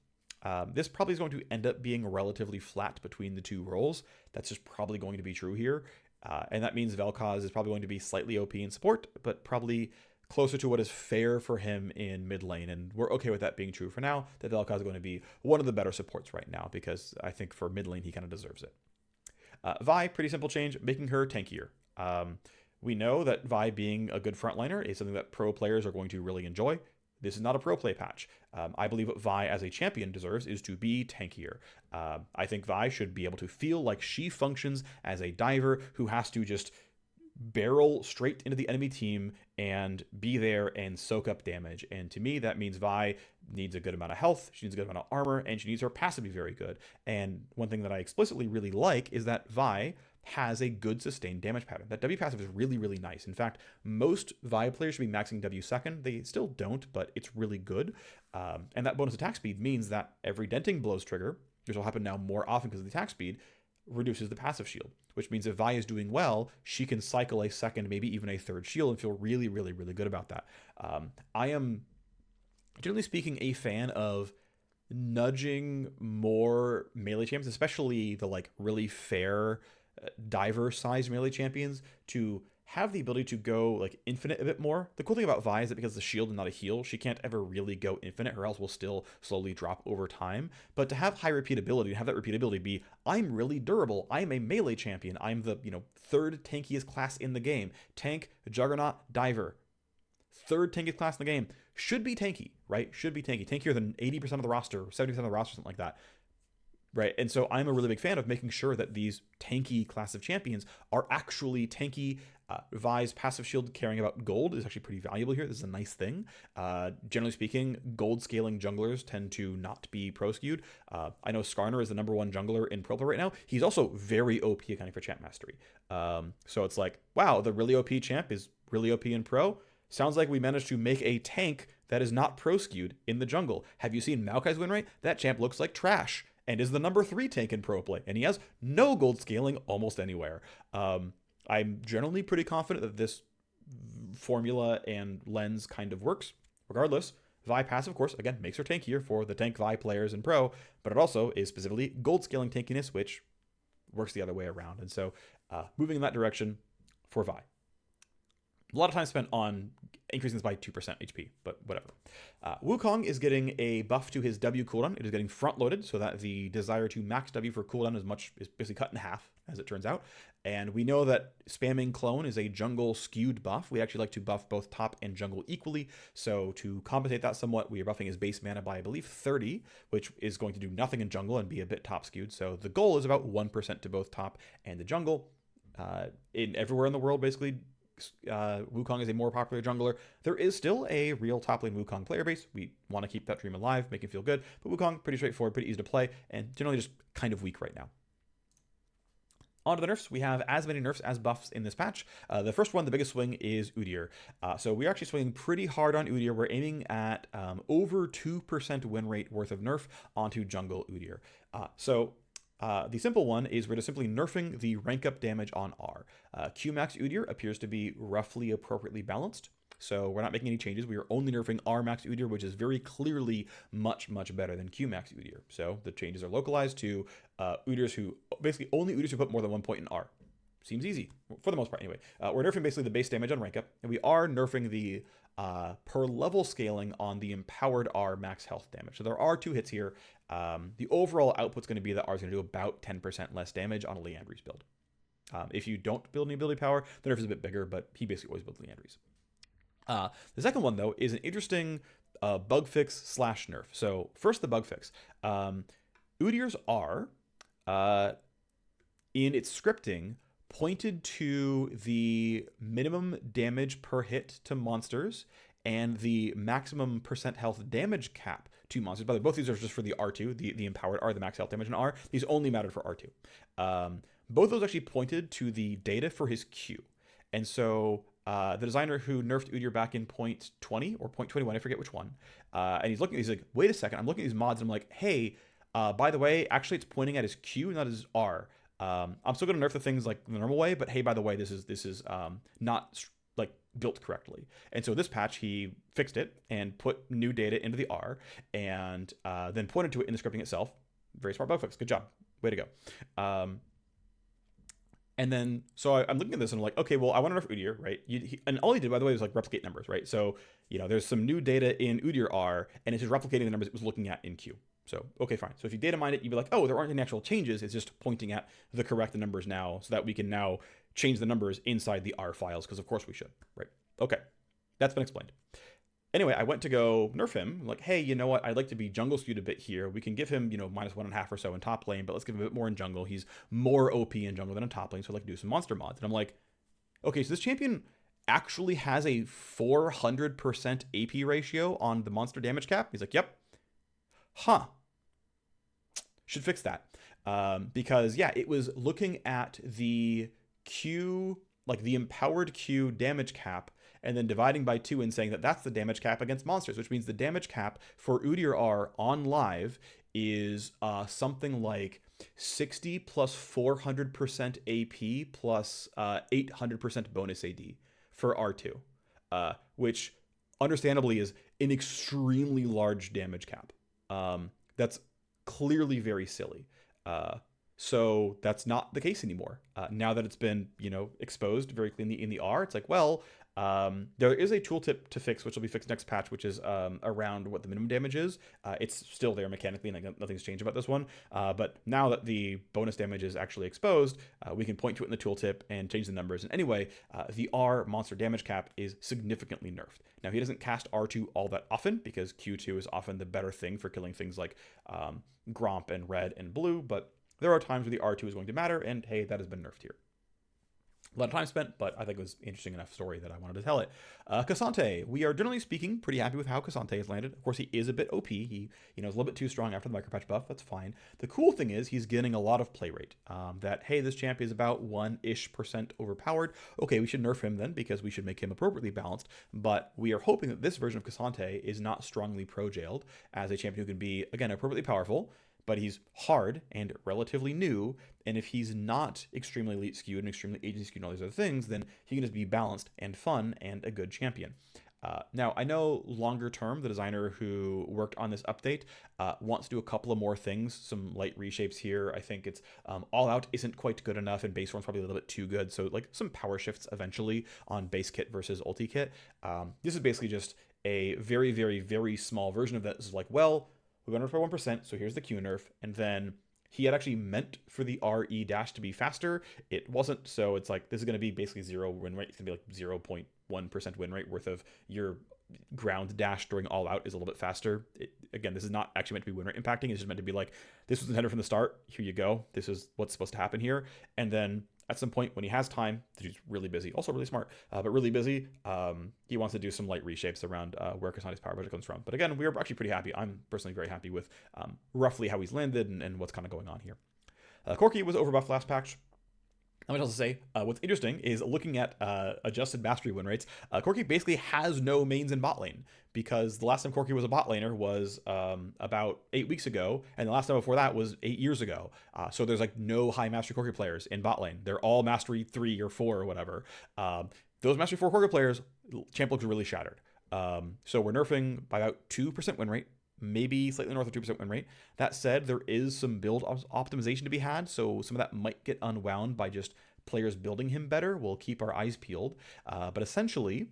this probably is going to end up being relatively flat between the two roles. That's just probably going to be true here. And that means Vel'Koz is probably going to be slightly OP in support, but probably closer to what is fair for him in mid lane. And we're okay with that being true for now, that Vel'Koz is going to be one of the better supports right now, because I think for mid lane, he kind of deserves it. Vi, pretty simple change, making her tankier. We know that Vi being a good frontliner is something that pro players are going to really enjoy. This is not a pro play patch. I believe what Vi as a champion deserves is to be tankier. I think Vi should be able to feel like she functions as a diver who has to just barrel straight into the enemy team and be there and soak up damage. And to me, that means Vi needs a good amount of health, she needs a good amount of armor, and she needs her passive to be very good. And one thing that I explicitly really like is that Vi has a good sustained damage pattern. That W passive is really, really nice. In fact, most Vi players should be maxing W second. They still don't, but it's really good. And that bonus attack speed means that every denting blows trigger, which will happen now more often because of the attack speed, reduces the passive shield, which means if Vi is doing well, she can cycle a second, maybe even a third shield and feel really, really, really good about that. I am, generally speaking, a fan of nudging more melee champions, especially the like really fair diver sized melee champions, to have the ability to go like infinite a bit more. The cool thing about Vi is that because the shield is not a heal, she can't ever really go infinite, or else will still slowly drop over time. But to have high repeatability, and have that repeatability be, I'm really durable, I'm a melee champion, I'm the third tankiest class in the game, tank, juggernaut, diver, third tankiest class in the game, should be tanky, right? Should be tanky, tankier than 80% of the roster, 70% of the roster, something like that. Right, and so I'm a really big fan of making sure that these tanky class of champions are actually tanky. Vi's passive shield caring about gold is actually pretty valuable here. This is a nice thing. Generally speaking, gold scaling junglers tend to not be pro skewed. I know Skarner is the #1 jungler in pro play right now. He's also very OP accounting for champ mastery. So it's like, wow, the really OP champ is really OP in pro. Sounds like we managed to make a tank that is not pro skewed in the jungle. Have you seen Maokai's win rate? That champ looks like trash and is the #3 tank in pro play, and he has no gold scaling almost anywhere. I'm generally pretty confident that this formula and lens kind of works. Regardless, Vi passive, of course, again, makes her tankier for the tank Vi players in pro, but it also is specifically gold scaling tankiness, which works the other way around. And so moving in that direction for Vi. A lot of time spent on increasing this by 2% HP, but whatever. Wukong is getting a buff to his W cooldown. It is getting front-loaded so that the desire to max W for cooldown is basically cut in half, as it turns out. And we know that spamming clone is a jungle skewed buff. We actually like to buff both top and jungle equally. So to compensate that somewhat, we are buffing his base mana by, I believe, 30, which is going to do nothing in jungle and be a bit top skewed. So the goal is about 1% to both top and the jungle. Everywhere in the world, basically, Wukong is a more popular jungler. There is still a real top lane Wukong player base. We want to keep that dream alive, make him feel good. But Wukong, pretty straightforward, pretty easy to play, and generally just kind of weak right now. On to the nerfs. We have as many nerfs as buffs in this patch. The first one, the biggest swing, is Udyr. So we're actually swinging pretty hard on Udyr. We're aiming at over 2% win rate worth of nerf onto jungle Udyr. The simple one is we're just simply nerfing the rank up damage on R. Qmax Udyr appears to be roughly appropriately balanced, so we're not making any changes. We are only nerfing R max Udyr, which is very clearly much, much better than Qmax Udyr. So the changes are localized to Udyrs who, basically only Udyrs who put more than 1 point in R. Seems easy, for the most part anyway. We're nerfing basically the base damage on rank up, and we are nerfing the per level scaling on the empowered R max health damage. So there are 2 hits here. The overall output's going to be that R is going to do about 10% less damage on a Leandry's build. If you don't build any ability power, the nerf is a bit bigger, but he basically always builds Leandry's. The second one, though, is an interesting bug fix / nerf. So first, the bug fix. Udyr's R, in its scripting, pointed to the minimum damage per hit to monsters and the maximum % health damage cap to monsters. By the way, both these are just for the R2, the empowered R, the max health damage in R. These only mattered for R2. Both of those actually pointed to the data for his Q. And so the designer who nerfed Udyr back in 0.20 or 0.21, I forget which one, and he's like, wait a second, I'm looking at these mods and I'm like, hey, by the way, actually it's pointing at his Q, not his R. I'm still going to nerf the things like the normal way, but hey, by the way, this is not like built correctly. And so this patch, he fixed it and put new data into the R and then pointed to it in the scripting itself. Very smart bug fix. Good job. Way to go. And then, so I'm looking at this and I'm like, okay, well, I want to nerf Udyr, right? And all he did, by the way, was like replicate numbers, right? So, there's some new data in Udyr R and it's just replicating the numbers it was looking at in Q. So, okay, fine. So if you data mine it, you'd be like, oh, there aren't any actual changes. It's just pointing at the correct numbers now so that we can now change the numbers inside the R files, because of course we should, right? Okay, that's been explained. Anyway, I went to go nerf him. I'm like, hey, you know what? I'd like to be jungle skewed a bit here. We can give him, -1.5 or so in top lane, but let's give him a bit more in jungle. He's more OP in jungle than in top lane, so I'd like to do some monster mods. And I'm like, okay, so this champion actually has a 400% AP ratio on the monster damage cap? He's like, yep. Huh. Should fix that. Because yeah, it was looking at the Q, like the empowered Q damage cap, and then dividing by 2 and saying that that's the damage cap against monsters, which means the damage cap for Udyr R on live is something like 60 plus 400% AP plus 800% bonus AD for R2, which understandably is an extremely large damage cap. That's clearly very silly. So that's not the case anymore. Now that it's been, exposed very cleanly in the R, it's like, well, there is a tooltip to fix, which will be fixed next patch, which is around what the minimum damage is. It's still there mechanically, and nothing's changed about this one. But now that the bonus damage is actually exposed, we can point to it in the tooltip and change the numbers. And anyway, the R monster damage cap is significantly nerfed. Now, he doesn't cast R2 all that often because Q2 is often the better thing for killing things like Gromp and Red and Blue, but there are times where the R2 is going to matter, and hey, that has been nerfed here. A lot of time spent, but I think it was an interesting enough story that I wanted to tell it. K'Sante, we are generally speaking pretty happy with how K'Sante has landed. Of course, he is a bit OP. He, is a little bit too strong after the micropatch buff. That's fine. The cool thing is he's getting a lot of play rate. That, hey, this champ is about 1-ish% overpowered. Okay, we should nerf him then because we should make him appropriately balanced. But we are hoping that this version of K'Sante is not strongly pro-jailed as a champion who can be, again, appropriately powerful, but he's hard and relatively new, and if he's not extremely elite skewed and extremely agency skewed and all these other things, then he can just be balanced and fun and a good champion. Now, I know longer term, the designer who worked on this update wants to do a couple of more things, some light reshapes here. I think it's All Out isn't quite good enough, and Base Form's probably a little bit too good, so like some power shifts eventually on base kit versus ulti kit. This is basically just a very, very, very small version of that. This is like, well, we went nerf by 1%, so here's the Q nerf, and then he had actually meant for the RE dash to be faster. It wasn't, so it's like, this is going to be basically 0 win rate. It's going to be like 0.1% win rate worth of your ground dash during All Out is a little bit faster. Again, this is not actually meant to be win rate impacting. It's just meant to be like, this was intended from the start. Here you go. This is what's supposed to happen here. And then at some point when he has time, he's really busy, also really smart, but really busy, he wants to do some light reshapes around where K'Sante's power budget comes from. But again, we're actually pretty happy. I'm personally very happy with roughly how he's landed and what's kind of going on here. Corki was overbuffed last patch. Not much else to say. What's interesting is looking at adjusted mastery win rates. Corki basically has no mains in bot lane because the last time Corki was a bot laner was about 8 weeks ago, and the last time before that was 8 years ago. So there's like no high mastery Corki players in bot lane. They're all mastery 3 or 4 or whatever. Those mastery 4 Corki players, champ looks really shattered. So we're nerfing by about 2% win rate. Maybe slightly north of 2% win rate. That said, there is some build optimization to be had, so some of that might get unwound by just players building him better. We'll keep our eyes peeled. But essentially,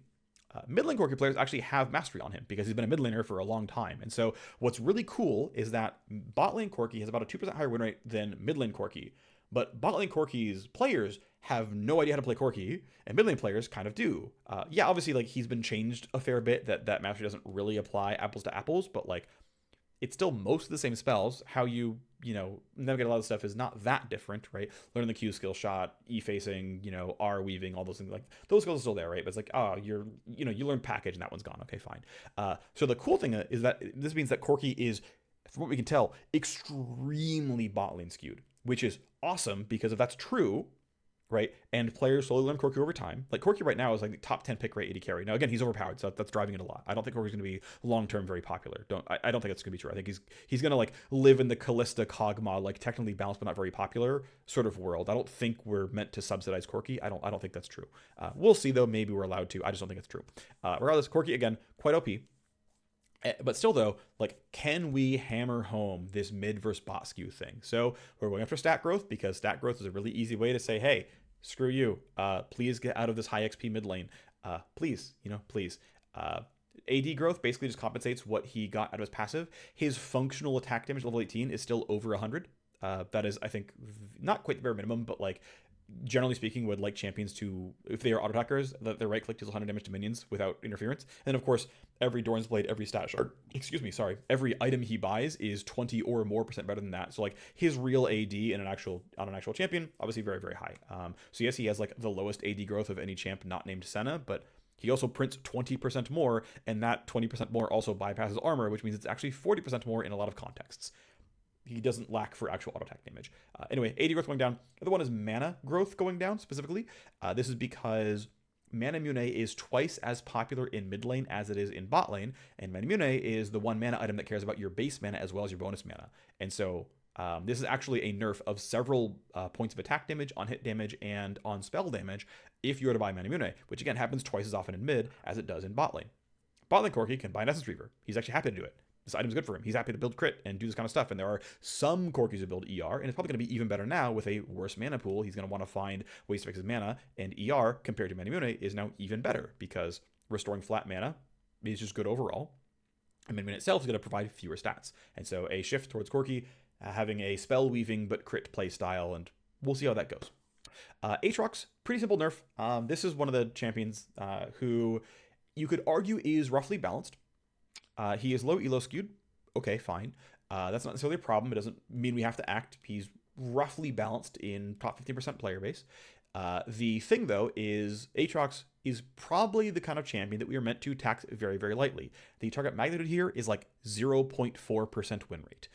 mid lane Corki players actually have mastery on him because he's been a mid laner for a long time. And so what's really cool is that bot lane Corki has about a 2% higher win rate than mid lane Corki. But bot lane Corki's players have no idea how to play Corki, and mid lane players kind of do. Yeah, obviously, like, he's been changed a fair bit, that mastery doesn't really apply apples to apples, but like, it's still most of the same spells. How you navigate a lot of stuff is not that different, right? Learning the Q skill shot, E-facing, R weaving, all those things, like those skills are still there, right? But it's like, you learn package and that one's gone. Okay, fine. So the cool thing is that this means that Corki is, from what we can tell, extremely bot lane skewed, which is awesome because if that's true, right, and players slowly learn Corki over time. Like, Corki right now is like the top 10 pick rate AD carry. Now, again, he's overpowered, so that's driving it a lot. I don't think Corki's going to be long-term very popular. I don't think that's going to be true. I think he's going to like live in the Callista Kog'Maw, like technically balanced but not very popular sort of world. I don't think we're meant to subsidize Corki. I don't think that's true. We'll see though. Maybe we're allowed to. I just don't think it's true. Regardless, Corki again quite OP. But still, though, like, can we hammer home this mid versus bot skew thing? So we're going after stat growth because stat growth is a really easy way to say, hey, screw you. Please get out of this high XP mid lane. Please. AD growth basically just compensates what he got out of his passive. His functional attack damage level 18 is still over 100. That is, I think, not quite the bare minimum, but like, generally speaking, would like champions to, if they are auto attackers, that their right click deals 100 damage to minions without interference. And then, of course, every Doran's Blade, every stat shard, every item he buys is 20 or more % better than that. So like, his real AD on an actual champion, obviously very, very high. So yes, he has like the lowest AD growth of any champ not named Senna, but he also prints 20% more, and that 20% more also bypasses armor, which means it's actually 40% more in a lot of contexts. he doesn't lack for actual auto attack damage. Anyway, AD growth going down. The other one is mana growth going down specifically. This is because Manamune is twice as popular in mid lane as it is in bot lane, and Manamune is the one mana item that cares about your base mana as well as your bonus mana. And so this is actually a nerf of several points of attack damage, on hit damage, and on spell damage if you were to buy Manamune, which again happens twice as often in mid as it does in bot lane. Bot lane Corki can buy an Essence Reaver. He's actually happy to do it. This item's good for him. He's happy to build crit and do this kind of stuff. And there are some Corkis who build ER, and it's probably going to be even better now with a worse mana pool. He's going to want to find ways to fix his mana, and ER compared to Manamune is now even better because restoring flat mana is just good overall. And Manamune itself is going to provide fewer stats. And so a shift towards Corki, having a spell weaving but crit play style, and we'll see how that goes. Aatrox, pretty simple nerf. This is one of the champions who you could argue is roughly balanced. He is low elo skewed. Okay, fine. That's not necessarily a problem. It doesn't mean we have to act. He's roughly balanced in top 15% player base. The thing, though, is Aatrox is probably the kind of champion that we are meant to tax very, very lightly. The target magnitude here is like 0.4% win rate.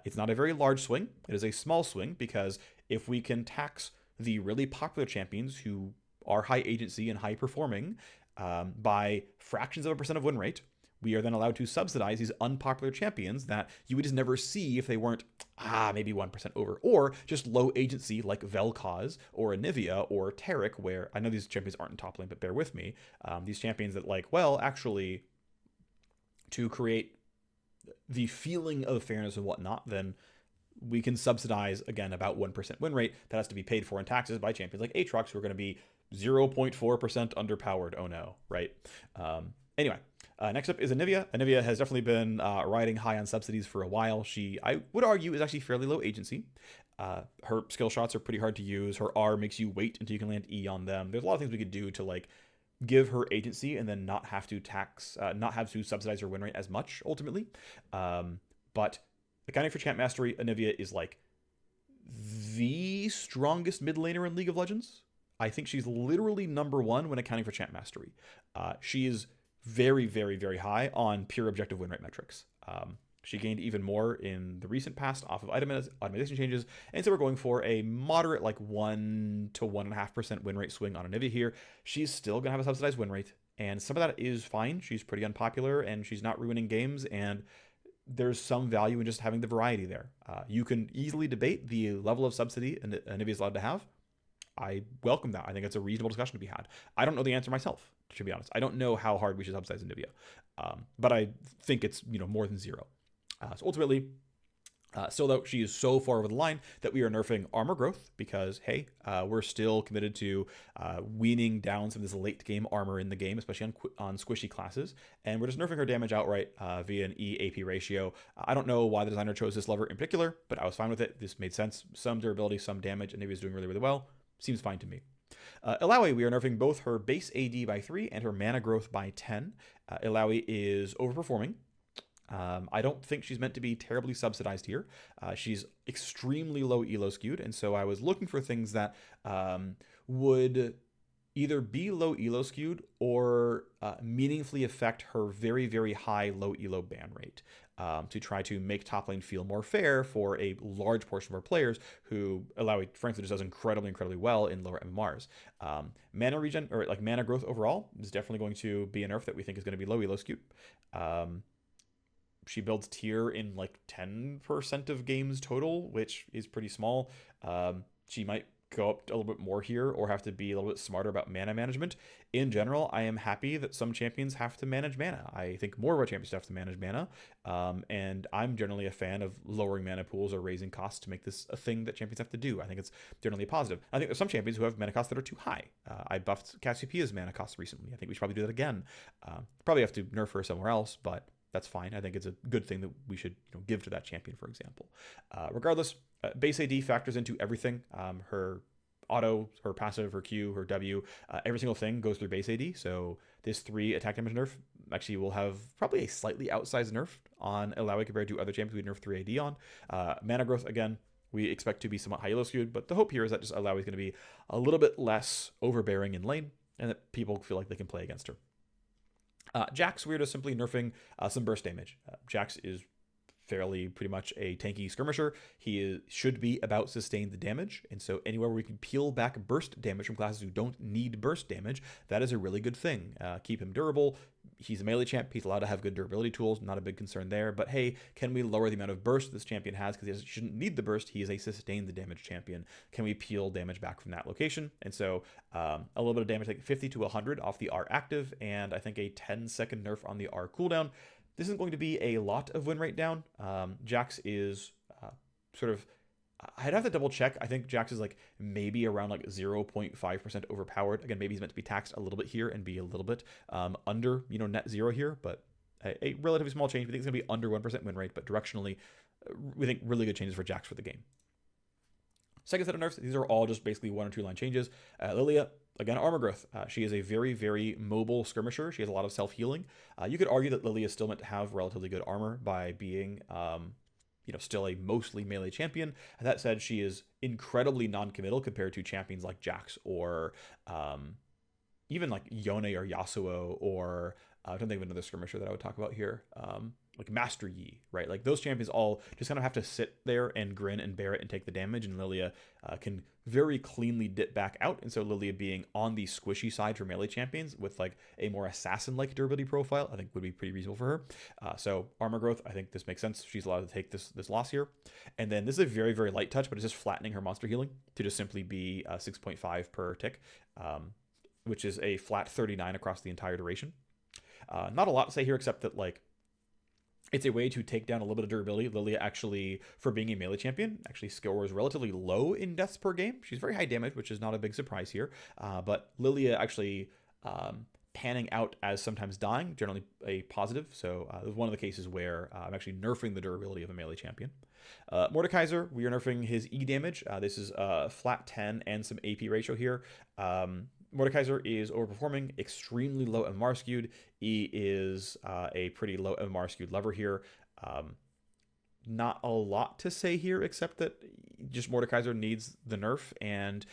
It's not a very large swing. It is a small swing because if we can tax the really popular champions who are high agency and high performing by fractions of a percent of win rate, we are then allowed to subsidize these unpopular champions that you would just never see if they weren't, maybe 1% over, or just low agency like Vel'Koz or Anivia or Taric, where I know these champions aren't in top lane, but bear with me. These champions that actually, to create the feeling of fairness and whatnot, then we can subsidize, again, about 1% win rate that has to be paid for in taxes by champions like Aatrox, who are going to be 0.4% underpowered. Oh no, right? Anyway. Next up is Anivia. Anivia has definitely been riding high on subsidies for a while. She, I would argue, is actually fairly low agency. Her skill shots are pretty hard to use. Her R makes you wait until you can land E on them. There's a lot of things we could do to give her agency and then not have to subsidize her win rate as much ultimately. But accounting for champ mastery, Anivia is the strongest mid laner in League of Legends. I think she's literally number one when accounting for champ mastery. She is very, very, very high on pure objective win rate metrics. She gained even more in the recent past off of itemization changes, and so we're going for a moderate 1 to 1.5% win rate swing on Anivia here. She's still going to have a subsidized win rate, and some of that is fine. She's pretty unpopular, and she's not ruining games, and there's some value in just having the variety there. You can easily debate the level of subsidy Anivia is allowed to have. I welcome that. I think it's a reasonable discussion to be had. I don't know the answer myself, to be honest. I don't know how hard we should subsidize Anivia, but I think it's more than zero. So ultimately, still though, she is so far over the line that we are nerfing armor growth because, hey, we're still committed to weaning down some of this late game armor in the game, especially on squishy classes, and we're just nerfing her damage outright via an E-AP ratio. I don't know why the designer chose this lever in particular, but I was fine with it. This made sense. Some durability, some damage, and Anivia's doing really, really well. Seems fine to me. Illaoi, we are nerfing both her base AD by 3 and her mana growth by 10. Illaoi is overperforming. I don't think she's meant to be terribly subsidized here. She's extremely low elo skewed, and so I was looking for things that would either be low elo skewed or meaningfully affect her very, very high low elo ban rate. To try to make top lane feel more fair for a large portion of our players who Illaoi, frankly, just does incredibly, incredibly well in lower MMRs. Mana regen, or mana growth overall, is definitely going to be a nerf that we think is going to be low elo skewed. She builds tier in 10% of games total, which is pretty small. She might go up a little bit more here or have to be a little bit smarter about mana management. In general, I am happy that some champions have to manage mana. I think more of our champions have to manage mana, and I'm generally a fan of lowering mana pools or raising costs to make this a thing that champions have to do. I think it's generally positive. I think there's some champions who have mana costs that are too high. I buffed Cassiopeia's mana costs recently. I think we should probably do that again. Probably have to nerf her somewhere else, but that's fine. I think it's a good thing that we should give to that champion, for example. Regardless, base AD factors into everything. Her auto, her passive, her Q, her W, every single thing goes through base AD. So this 3 attack damage nerf actually will have probably a slightly outsized nerf on Illaoi compared to other champions we nerf 3 AD on. Mana growth, again, we expect to be somewhat high elo skewed, but the hope here is that just Illaoi is going to be a little bit less overbearing in lane and that people feel like they can play against her. Jax, we're just simply nerfing some burst damage. Jax is fairly pretty much a tanky skirmisher. Should be about sustain the damage, and so anywhere where we can peel back burst damage from classes who don't need burst damage, that is a really good thing. Keep him durable. He's a melee champ. He's allowed to have good durability tools. Not a big concern there. But hey, can we lower the amount of burst this champion has? Because he shouldn't need the burst. He is a sustain the damage champion. Can we peel damage back from that location? And so a little bit of damage, like 50 to 100 off the R active, and I think a 10-second nerf on the R cooldown. This isn't going to be a lot of win rate down. Jax is sort of, I'd have to double check. I think Jax is like maybe around like 0.5% overpowered. Again, maybe he's meant to be taxed a little bit here and be a little bit under, net zero here, but a relatively small change. We think it's going to be under 1% win rate, but directionally, we think really good changes for Jax for the game. Second set of nerfs, these are all just basically 1 or 2 line changes. Lilia, again, armor growth. She is a very, very mobile skirmisher. She has a lot of self-healing. You could argue that Lilia is still meant to have relatively good armor by being, still a mostly melee champion. That said, she is incredibly non-committal compared to champions like Jax or even like Yone or Yasuo or I don't think of another skirmisher that I would talk about here. Like Master Yi, right? Like those champions all just kind of have to sit there and grin and bear it and take the damage, and Lilia can very cleanly dip back out. And so Lilia being on the squishy side for melee champions with like a more assassin-like durability profile, I think would be pretty reasonable for her. So armor growth, I think this makes sense. She's allowed to take this loss here. And then this is a very, very light touch, but it's just flattening her monster healing to just simply be 6.5 per tick, which is a flat 39 across the entire duration. Not a lot to say here except that like it's a way to take down a little bit of durability. Lilia actually, for being a melee champion, actually scores relatively low in deaths per game. She's very high damage, which is not a big surprise here. But Lilia actually panning out as sometimes dying, generally a positive. So this is one of the cases where I'm actually nerfing the durability of a melee champion. Mordekaiser, we are nerfing his E damage. This is flat 10 and some AP ratio here. Mordekaiser is overperforming, extremely low MMR skewed. E is a pretty low MMR skewed lever here. Not a lot to say here except that just Mordekaiser needs the nerf, and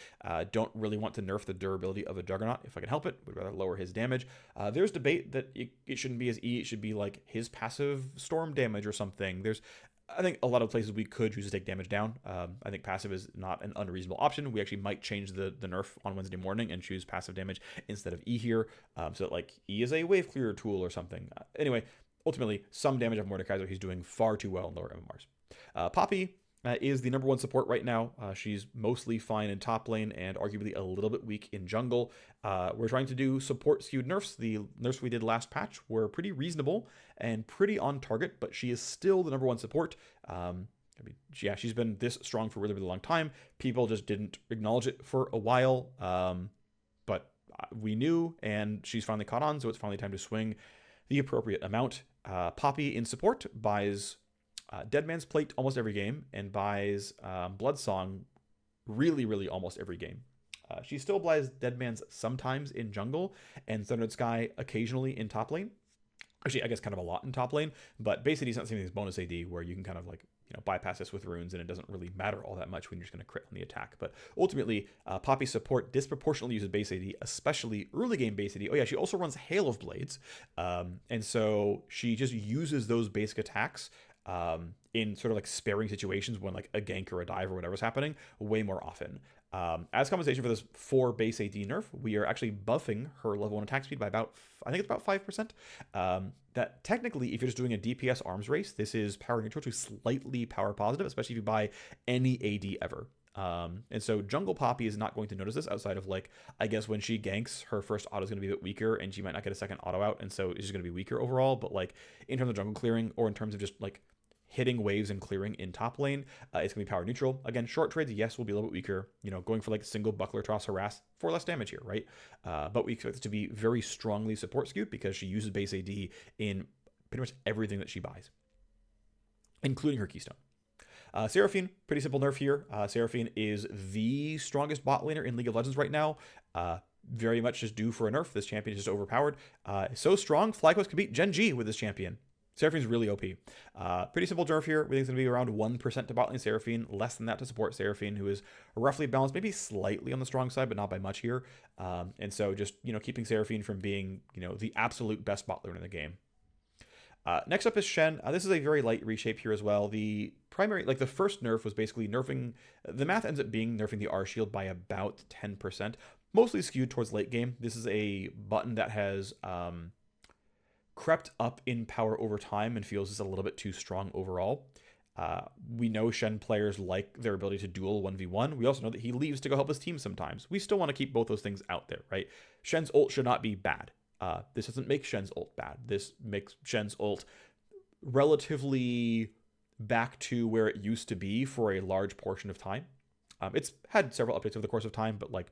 don't really want to nerf the durability of a Juggernaut if I can help it. Would rather lower his damage. There's debate that it shouldn't be his E, it should be like his passive storm damage or something. I think a lot of places we could choose to take damage down. I think passive is not an unreasonable option. We actually might change the nerf on Wednesday morning and choose passive damage instead of E here. So that like E is a wave clearer tool or something. Anyway, ultimately, some damage of Mordekaiser. He's doing far too well in lower MMRs. Poppy is the number 1 support right now. She's mostly fine in top lane and arguably a little bit weak in jungle. We're trying to do support skewed nerfs. The nerfs we did last patch were pretty reasonable and pretty on target, but she is still the number 1 support. She's been this strong for a really, really long time. People just didn't acknowledge it for a while, but we knew, and she's finally caught on, so it's finally time to swing the appropriate amount. Poppy in support buys Dead Man's Plate almost every game and buys Bloodsong really, really almost every game. She still buys Dead Man's sometimes in jungle and Thundered Sky occasionally in top lane. Actually, I guess kind of a lot in top lane, but base AD is not something as bonus AD where you can kind of like, bypass this with runes and it doesn't really matter all that much when you're just going to crit on the attack. But ultimately, Poppy support disproportionately uses base AD, especially early game base AD. Oh yeah, she also runs Hail of Blades. And so she just uses those basic attacks in sort of like sparing situations when like a gank or a dive or whatever's happening way more often. As compensation for this 4 base AD nerf, we are actually buffing her level 1 attack speed by about, I think it's about 5%. That technically, if you're just doing a DPS arms race, this is power neutral to slightly power positive, especially if you buy any AD ever. And so Jungle Poppy is not going to notice this outside of like, I guess when she ganks, her first auto is going to be a bit weaker and she might not get a second auto out. And so it's just going to be weaker overall. But like in terms of jungle clearing or in terms of just like hitting waves and clearing in top lane, it's going to be power neutral. Again, short trades, yes, will be a little bit weaker, going for like single buckler toss harass for less damage here, right? But we expect it to be very strongly support skewed because she uses base AD in pretty much everything that she buys, including her keystone. Seraphine, pretty simple nerf here. Seraphine is the strongest bot laner in League of Legends right now. Very much just due for a nerf. This champion is just overpowered. So strong, FlyQuest can beat Gen G with this champion. Seraphine's really OP. Pretty simple nerf here. We think it's going to be around 1% to bot lane Seraphine, less than that to support Seraphine, who is roughly balanced, maybe slightly on the strong side, but not by much here. And so just, keeping Seraphine from being, the absolute best bot laner in the game. Next up is Shen. This is a very light reshape here as well. The primary, like the first nerf was basically nerfing, the math ends up being nerfing the R shield by about 10%, mostly skewed towards late game. This is a button that has crept up in power over time and feels just a little bit too strong overall. We know Shen players like their ability to duel 1v1. We also know that he leaves to go help his team sometimes. We still want to keep both those things out there, right? Shen's ult should not be bad. This doesn't make Shen's ult bad. This makes Shen's ult relatively back to where it used to be for a large portion of time. It's had several updates over the course of time, but like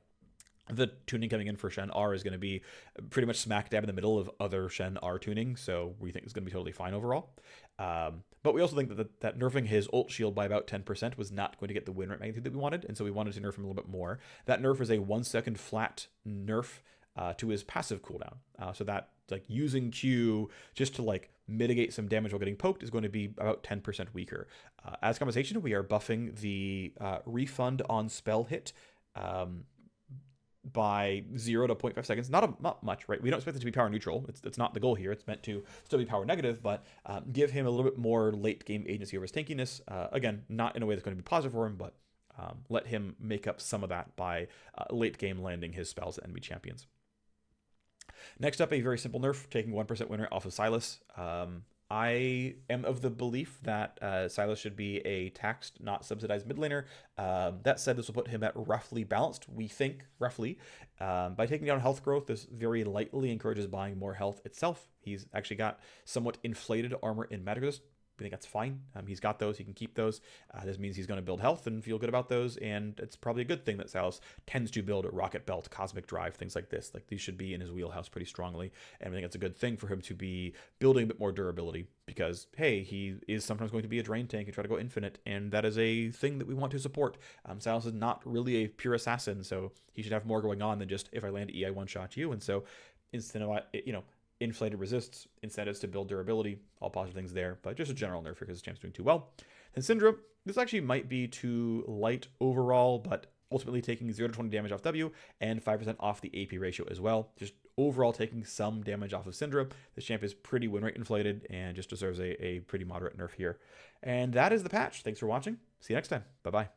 the tuning coming in for Shen R is going to be pretty much smack dab in the middle of other Shen R tuning, so we think it's going to be totally fine overall. But we also think that nerfing his ult shield by about 10% was not going to get the win rate magnitude that we wanted, and so we wanted to nerf him a little bit more. That nerf is a 1 second flat nerf to his passive cooldown. So that like using Q just to like mitigate some damage while getting poked is going to be about 10% weaker. As compensation, we are buffing the refund on spell hit by 0 to 0.5 seconds. Not much, right? We don't expect it to be power neutral. It's not the goal here. It's meant to still be power negative, but give him a little bit more late game agency over his tankiness. Again, not in a way that's going to be positive for him, but let him make up some of that by late game landing his spells at enemy champions. Next up, a very simple nerf, taking 1% win rate off of Sylas. I am of the belief that Sylas should be a taxed, not subsidized mid laner. That said, this will put him at roughly balanced, we think, roughly. By taking down health growth, this very lightly encourages buying more health itself. He's actually got somewhat inflated armor in magic resist. I think that's fine. He's got those. He can keep those. This means he's going to build health and feel good about those. And it's probably a good thing that Sylas tends to build a Rocket Belt, Cosmic Drive, things like this. Like these should be in his wheelhouse pretty strongly. And I think it's a good thing for him to be building a bit more durability because, hey, he is sometimes going to be a drain tank and try to go infinite. And that is a thing that we want to support. Sylas is not really a pure assassin, so he should have more going on than just if I land E, I one-shot you. And so instead of, inflated resists, incentives to build durability, all positive things there, but just a general nerf because the champ's doing too well. And Syndra, this actually might be too light overall, but ultimately taking 0 to 20 damage off W and 5% off the AP ratio as well. Just overall taking some damage off of Syndra. This champ is pretty win rate inflated and just deserves a pretty moderate nerf here. And that is the patch. Thanks for watching. See you next time. Bye-bye.